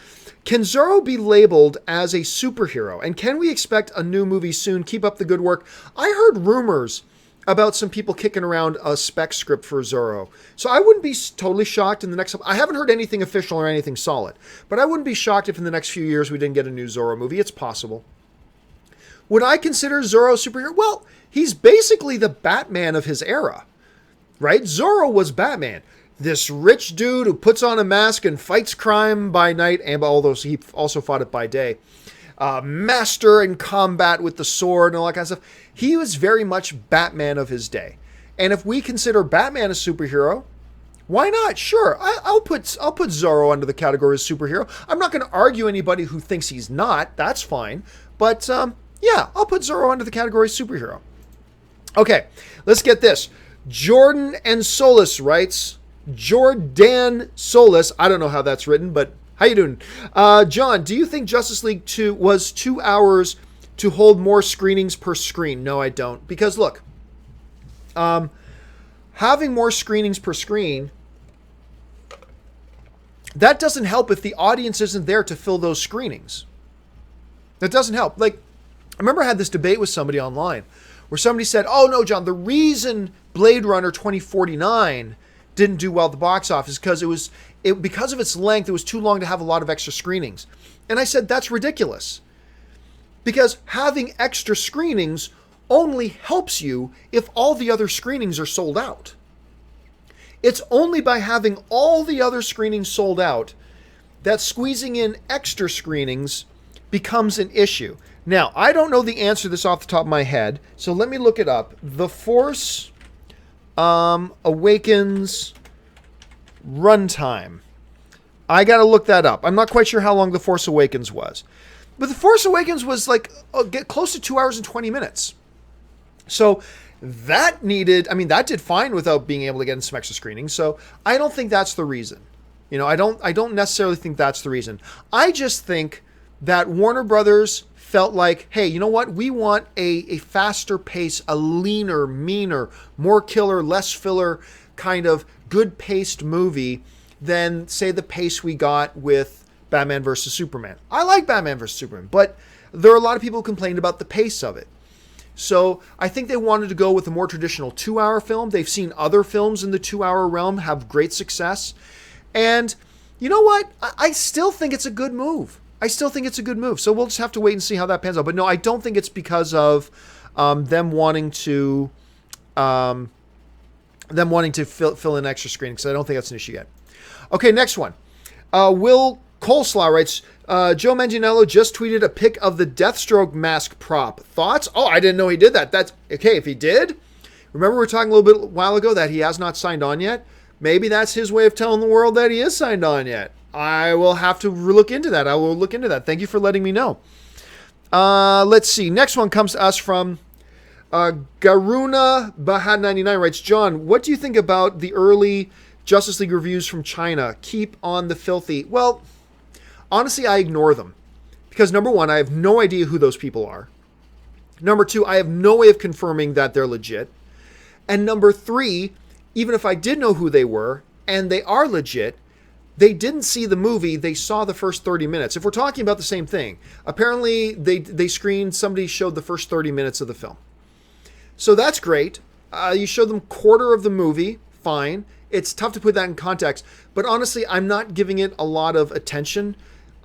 "Can Zorro be labeled as a superhero? And can we expect a new movie soon? Keep up the good work." I heard rumors about some people kicking around a spec script for Zorro. So I wouldn't be totally shocked in the next... I haven't heard anything official or anything solid, but I wouldn't be shocked if in the next few years we didn't get a new Zorro movie. It's possible. Would I consider Zorro a superhero? Well, he's basically the Batman of his era, right? Zorro was Batman. This rich dude who puts on a mask and fights crime by night, and although he also fought it by day. Master in combat with the sword and all that kind of stuff. He was very much Batman of his day. And if we consider Batman a superhero, why not? Sure, I'll put Zorro under the category of superhero. I'm not going to argue anybody who thinks he's not. That's fine. But yeah, I'll put Zorro under the category of superhero. Okay, let's get this. Jordan and Solis writes, Jordan Solis. I don't know how that's written, but how you doing? John, do you think Justice League 2 was 2 hours to hold more screenings per screen? No, I don't. Because look, having more screenings per screen, that doesn't help if the audience isn't there to fill those screenings. That doesn't help. Like, I remember I had this debate with somebody online where somebody said, "Oh no, John, the reason Blade Runner 2049 didn't do well at the box office because because of its length, it was too long to have a lot of extra screenings." And I said, that's ridiculous. Because having extra screenings only helps you if all the other screenings are sold out. It's only by having all the other screenings sold out that squeezing in extra screenings becomes an issue. Now, I don't know the answer to this off the top of my head, so let me look it up. The Force Awakens runtime. I got to look that up. I'm not quite sure how long The Force Awakens was. But The Force Awakens was like get close to 2 hours and 20 minutes. So that did fine without being able to get in some extra screenings. So I don't think that's the reason. I don't necessarily think that's the reason. I just think that Warner Brothers felt like, hey, you know what? We want a faster pace, a leaner, meaner, more killer, less filler kind of good-paced movie than, say, the pace we got with Batman vs. Superman. I like Batman vs. Superman, but there are a lot of people who complained about the pace of it. So I think they wanted to go with a more traditional 2-hour film. They've seen other films in the 2-hour realm have great success. And you know what? I still think it's a good move. So we'll just have to wait and see how that pans out. But no, I don't think it's because of them wanting to fill in extra screening, because I don't think that's an issue yet. Okay, next one. Will Coleslaw writes, Joe Manganiello just tweeted a pic of the Deathstroke mask prop. Thoughts? Oh, I didn't know he did that. That's okay. If he did, remember we were talking a little bit while ago that he has not signed on yet. Maybe that's his way of telling the world that he is signed on yet. I will have to look into that. Thank you for letting me know. Let's see. Next one comes to us from Garuna Bahad99 writes, John, what do you think about the early Justice League reviews from China? Keep on the filthy. Well, honestly, I ignore them. Because number one, I have no idea who those people are. Number two, I have no way of confirming that they're legit. And number three, even if I did know who they were, and they are legit, they didn't see the movie, they saw the first 30 minutes. If we're talking about the same thing, apparently somebody showed the first 30 minutes of the film. So that's great. You show them quarter of the movie, fine. It's tough to put that in context, but honestly, I'm not giving it a lot of attention.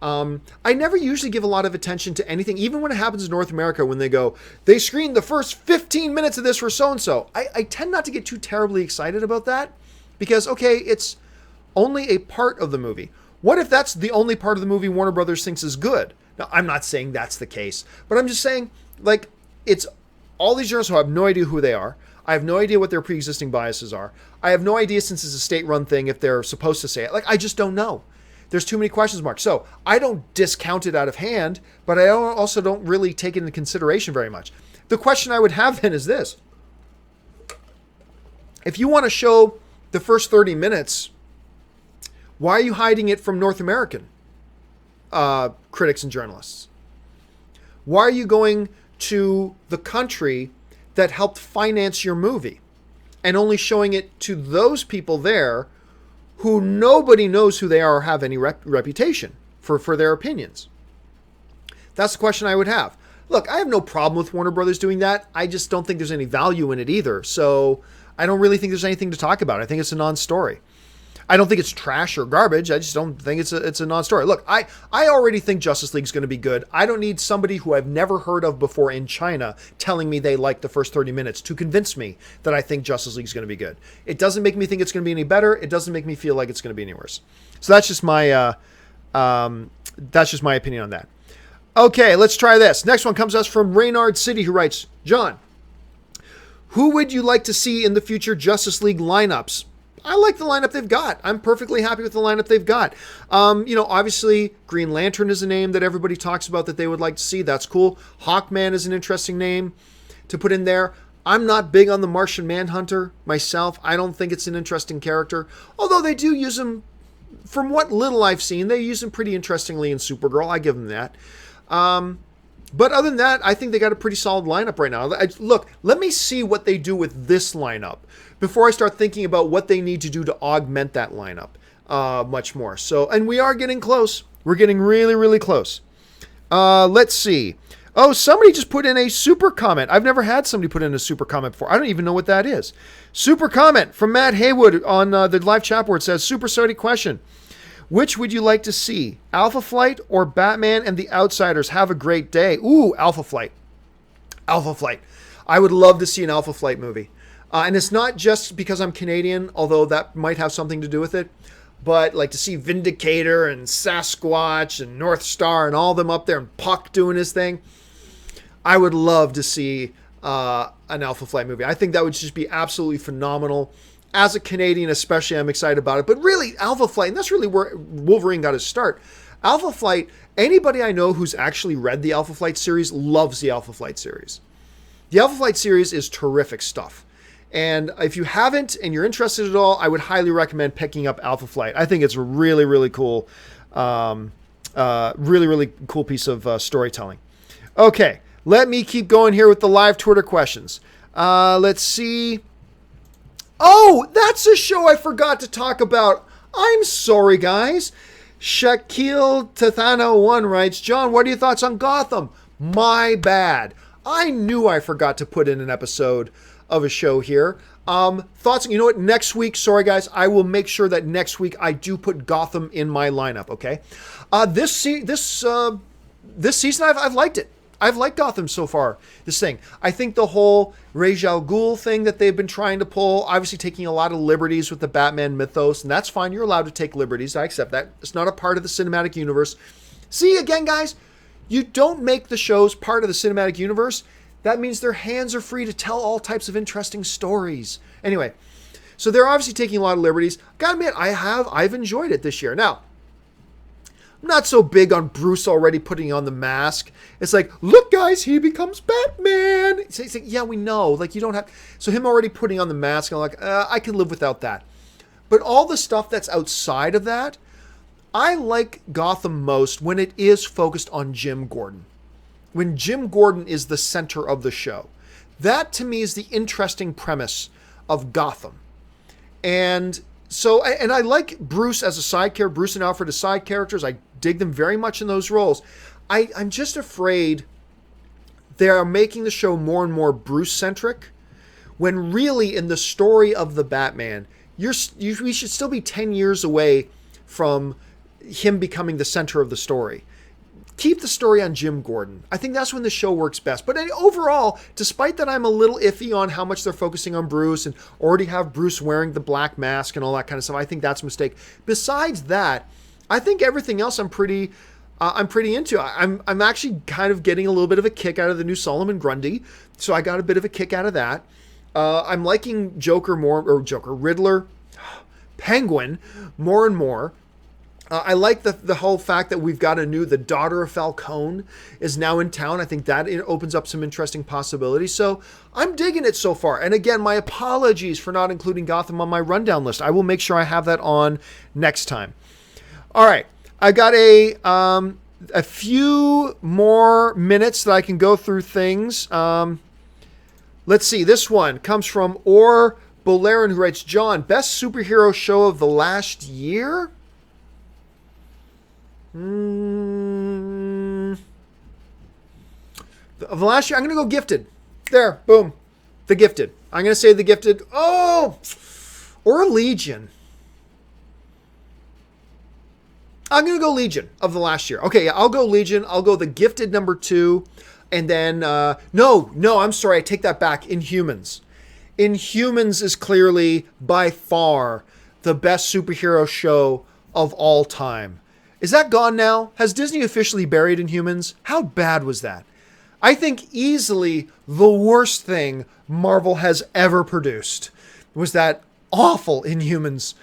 I never usually give a lot of attention to anything, even when it happens in North America, when they screened the first 15 minutes of this for so-and-so. I tend not to get too terribly excited about that because, okay, it's only a part of the movie. What if that's the only part of the movie Warner Brothers thinks is good? Now, I'm not saying that's the case, but I'm just saying, like, it's all these journalists who have no idea who they are. I have no idea what their pre-existing biases are. I have no idea, since it's a state-run thing, if they're supposed to say it. Like, I just don't know. There's too many questions marks. So I don't discount it out of hand, but I also don't really take it into consideration very much. The question I would have then is this. If you want to show the first 30 minutes, why are you hiding it from North American critics and journalists? Why are you going to the country that helped finance your movie and only showing it to those people there who nobody knows who they are or have any reputation for their opinions? That's the question I would have. Look, I have no problem with Warner Brothers doing that. I just don't think there's any value in it either. So I don't really think there's anything to talk about. I think it's a non-story. I don't think it's trash or garbage. I just don't think it's a non-story. Look, I already think Justice League's going to be good. I don't need somebody who I've never heard of before in China telling me they like the first 30 minutes to convince me that I think Justice League's going to be good. It doesn't make me think it's going to be any better. It doesn't make me feel like it's going to be any worse. So that's just my opinion on that. Okay, let's try this. Next one comes to us from Reynard City, who writes, John, who would you like to see in the future Justice League lineups? I like the lineup they've got. I'm perfectly happy with the lineup they've got. Obviously, Green Lantern is a name that everybody talks about that they would like to see. That's cool. Hawkman is an interesting name to put in there. I'm not big on the Martian Manhunter myself. I don't think it's an interesting character. Although they do use him, from what little I've seen, they use him pretty interestingly in Supergirl. I give them that. But other than that, I think they got a pretty solid lineup right now. Look, let me see what they do with this lineup before I start thinking about what they need to do to augment that lineup much more. So, and we are getting close. We're getting really, really close. Let's see. Oh, somebody just put in a super comment. I've never had somebody put in a super comment before. I don't even know what that is. Super comment from Matt Haywood on the live chat board says, super sorry question. Which would you like to see? Alpha Flight or Batman and the Outsiders? Have a great day. Ooh, Alpha Flight. Alpha Flight. I would love to see an Alpha Flight movie. And it's not just because I'm Canadian, although that might have something to do with it. But like to see Vindicator and Sasquatch and North Star and all them up there and Puck doing his thing. I would love to see an Alpha Flight movie. I think that would just be absolutely phenomenal. As a Canadian especially, I'm excited about it. But really, Alpha Flight, and that's really where Wolverine got his start. Alpha Flight, anybody I know who's actually read the Alpha Flight series loves the Alpha Flight series. The Alpha Flight series is terrific stuff. And if you haven't and you're interested at all, I would highly recommend picking up Alpha Flight. I think it's a really, really cool, really cool piece of storytelling. Okay, let me keep going here with the live Twitter questions. Let's see. Oh, that's a show I forgot to talk about. I'm sorry, guys. Shaquille Tathano1 writes, John, what are your thoughts on Gotham? My bad. I knew I forgot to put in an episode of a show here. Thoughts? You know what? Next week, sorry, guys, I will make sure that next week I do put Gotham in my lineup, okay? This season, I've liked it. I've liked Gotham so far, this thing. I think the whole Ra's al Ghul thing that they've been trying to pull, obviously taking a lot of liberties with the Batman mythos, and that's fine. You're allowed to take liberties. I accept that. It's not a part of the cinematic universe. See, again, guys, you don't make the shows part of the cinematic universe. That means their hands are free to tell all types of interesting stories. Anyway, so they're obviously taking a lot of liberties. Gotta admit, I've enjoyed it this year. Now, I'm not so big on Bruce already putting on the mask. It's like, look, guys, he becomes Batman. It's like, yeah, we know. Like, you don't have... So him already putting on the mask, I'm like, I can live without that. But all the stuff that's outside of that, I like Gotham most when it is focused on Jim Gordon. When Jim Gordon is the center of the show. That, to me, is the interesting premise of Gotham. And I like Bruce as a side character, Bruce and Alfred as side characters. I dig them very much in those roles. I'm just afraid they are making the show more and more Bruce-centric, when really in the story of the Batman, we should still be 10 years away from him becoming the center of the story. Keep the story on Jim Gordon. I think that's when the show works best. But overall, despite that I'm a little iffy on how much they're focusing on Bruce and already have Bruce wearing the black mask and all that kind of stuff, I think that's a mistake. Besides that, I think everything else I'm pretty into. I'm actually kind of getting a little bit of a kick out of the new Solomon Grundy. So I got a bit of a kick out of that. I'm liking Riddler, Penguin more and more. I like the whole fact that we've got the daughter of Falcone is now in town. I think that it opens up some interesting possibilities. So I'm digging it so far. And again, my apologies for not including Gotham on my rundown list. I will make sure I have that on next time. All right. I got a few more minutes that I can go through things. Let's see. This one comes from Or Bolarin, who writes, John, best superhero show of the last year? Of the last year, I'm going to go Gifted. There, boom. The Gifted. I'm going to say The Gifted. Oh! Or Legion. I'm going to go Legion of the last year. Okay, yeah, I'll go Legion. I'll go The Gifted number 2. And then, no, I'm sorry. I take that back. Inhumans. Inhumans is clearly, by far, the best superhero show of all time. Is that gone now? Has Disney officially buried Inhumans? How bad was that? I think easily the worst thing Marvel has ever produced was that awful Inhumans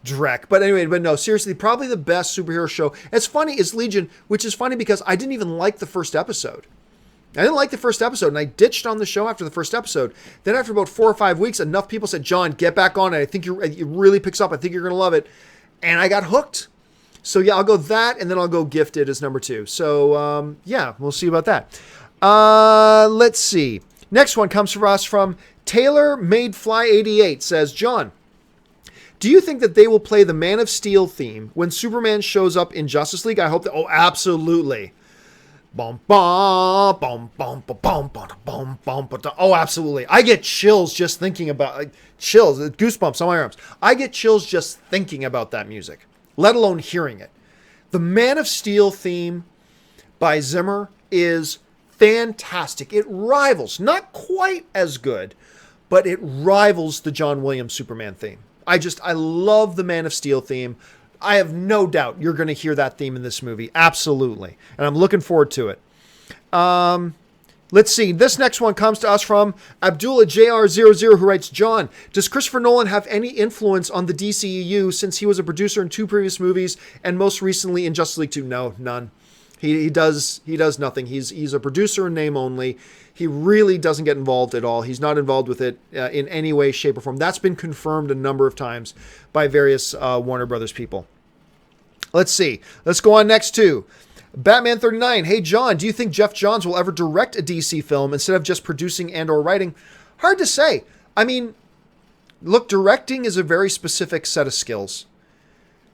direct. But anyway, no, seriously, probably the best superhero show. It's funny, is Legion, which is funny because I didn't even like the first episode. I didn't like the first episode, and I ditched on the show after the first episode. Then after about 4 or 5 weeks, enough people said, John, get back on it. I think it really picks up. I think you're going to love it. And I got hooked. So yeah, I'll go that, and then I'll go Gifted as number 2. So yeah, we'll see about that. Let's see. Next one comes from us from Taylor Made Fly 88. Says, John, do you think that they will play the Man of Steel theme when Superman shows up in Justice League? I hope that. Oh, absolutely. Bum, bum, bum, bum, bum, bum, bum, bum, bum. Oh, absolutely. I get chills just thinking about chills, goosebumps on my arms. I get chills just thinking about that music, let alone hearing it. The Man of Steel theme by Zimmer is fantastic. It rivals, not quite as good, but it rivals the John Williams Superman theme. I love the Man of Steel theme. I have no doubt you're going to hear that theme in this movie. Absolutely. And I'm looking forward to it. Let's see. This next one comes to us from Abdullah JR00, who writes, John, does Christopher Nolan have any influence on the DCEU since he was a producer in 2 previous movies and most recently in Justice League 2? No, none. He does nothing. He's a producer in name only. He really doesn't get involved at all. He's not involved with it in any way, shape, or form. That's been confirmed a number of times by various Warner Brothers people. Let's see. Let's go on next to Batman 39. Hey, John, do you think Geoff Johns will ever direct a DC film instead of just producing and or writing? Hard to say. I mean, look, directing is a very specific set of skills.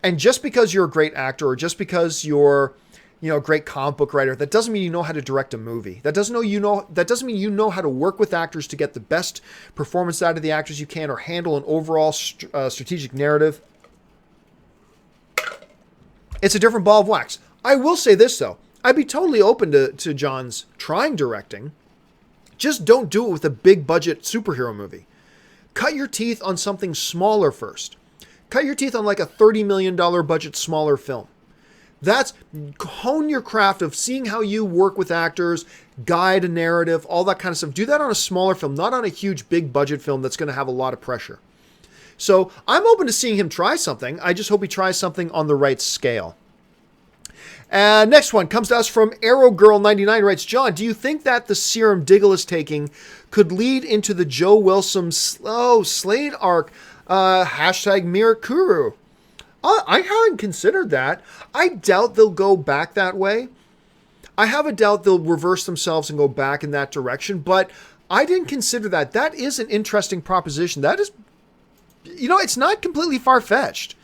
And just because you're a great actor or just because you're a great comic book writer, that doesn't mean you know how to direct a movie. That doesn't mean you know how to work with actors to get the best performance out of the actors you can or handle an overall strategic narrative. It's a different ball of wax. I will say this, though. I'd be totally open to Johns trying directing. Just don't do it with a big budget superhero movie. Cut your teeth on something smaller first. Cut your teeth on like a $30 million budget smaller film. Hone your craft of seeing how you work with actors, guide a narrative, all that kind of stuff. Do that on a smaller film, not on a huge, big budget film that's going to have a lot of pressure. So I'm open to seeing him try something. I just hope he tries something on the right scale. Next one comes to us from ArrowGirl99, writes, John, do you think that the serum Diggle is taking could lead into the Joe Wilson Slade arc, #Mirakuru? I haven't considered that. I doubt they'll go back that way. I have a doubt they'll reverse themselves and go back in that direction, but I didn't consider that. That is an interesting proposition. That is, it's not completely far-fetched.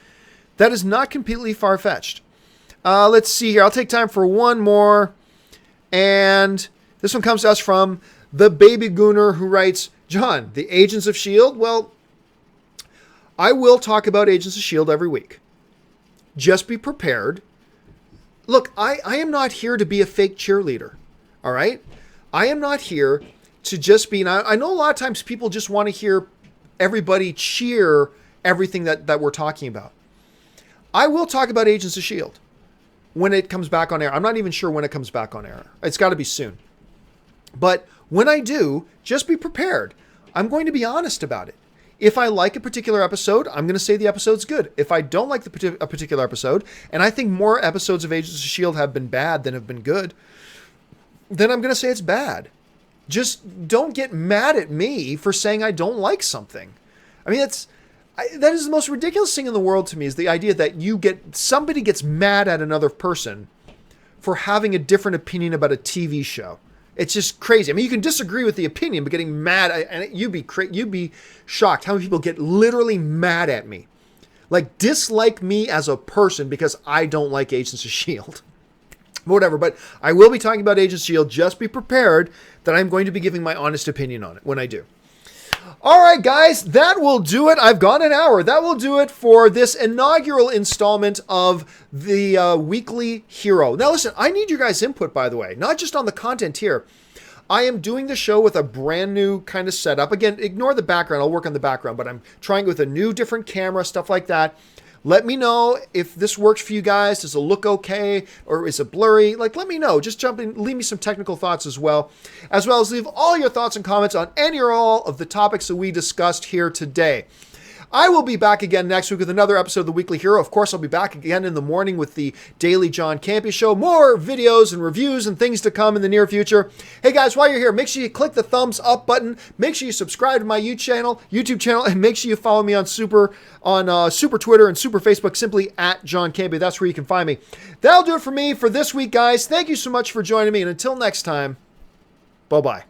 That is not completely far-fetched. Let's see here. I'll take time for one more. And this one comes to us from the Baby Gooner, who writes, John, the Agents of S.H.I.E.L.D.? Well, I will talk about Agents of S.H.I.E.L.D. every week. Just be prepared. Look, I am not here to be a fake cheerleader. All right? I am not here to just be... I know a lot of times people just want to hear everybody cheer everything that we're talking about. I will talk about Agents of S.H.I.E.L.D. when it comes back on air. I'm not even sure when it comes back on air. It's got to be soon. But when I do, just be prepared. I'm going to be honest about it. If I like a particular episode, I'm going to say the episode's good. If I don't like a particular episode, and I think more episodes of Agents of S.H.I.E.L.D. have been bad than have been good, then I'm going to say it's bad. Just don't get mad at me for saying I don't like something. I mean, that is the most ridiculous thing in the world to me, is the idea that somebody gets mad at another person for having a different opinion about a TV show. It's just crazy. I mean, you can disagree with the opinion, but getting mad, and you'd be shocked how many people get literally mad at me. Like, dislike me as a person because I don't like Agents of S.H.I.E.L.D. Whatever, but I will be talking about Agents of S.H.I.E.L.D. Just be prepared that I'm going to be giving my honest opinion on it when I do. All right, guys, that will do it. I've gone an hour. That will do it for this inaugural installment of the Weekly Hero. Now, listen, I need your guys' input, by the way, not just on the content here. I am doing the show with a brand new kind of setup. Again, ignore the background. I'll work on the background, but I'm trying with a new, different camera, stuff like that. Let me know if this works for you guys. Does it look okay? Or is it blurry? Like, let me know. Just jump in, leave me some technical thoughts as well as leave all your thoughts and comments on any or all of the topics that we discussed here today. I will be back again next week with another episode of the Weekly Hero. Of course, I'll be back again in the morning with the daily John Campea show. More videos and reviews and things to come in the near future. Hey guys, while you're here, make sure you click the thumbs up button. Make sure you subscribe to my YouTube channel, and make sure you follow me on Super Twitter and Super Facebook, simply at John Campea. That's where you can find me. That'll do it for me for this week, guys. Thank you so much for joining me, and until next time, bye-bye.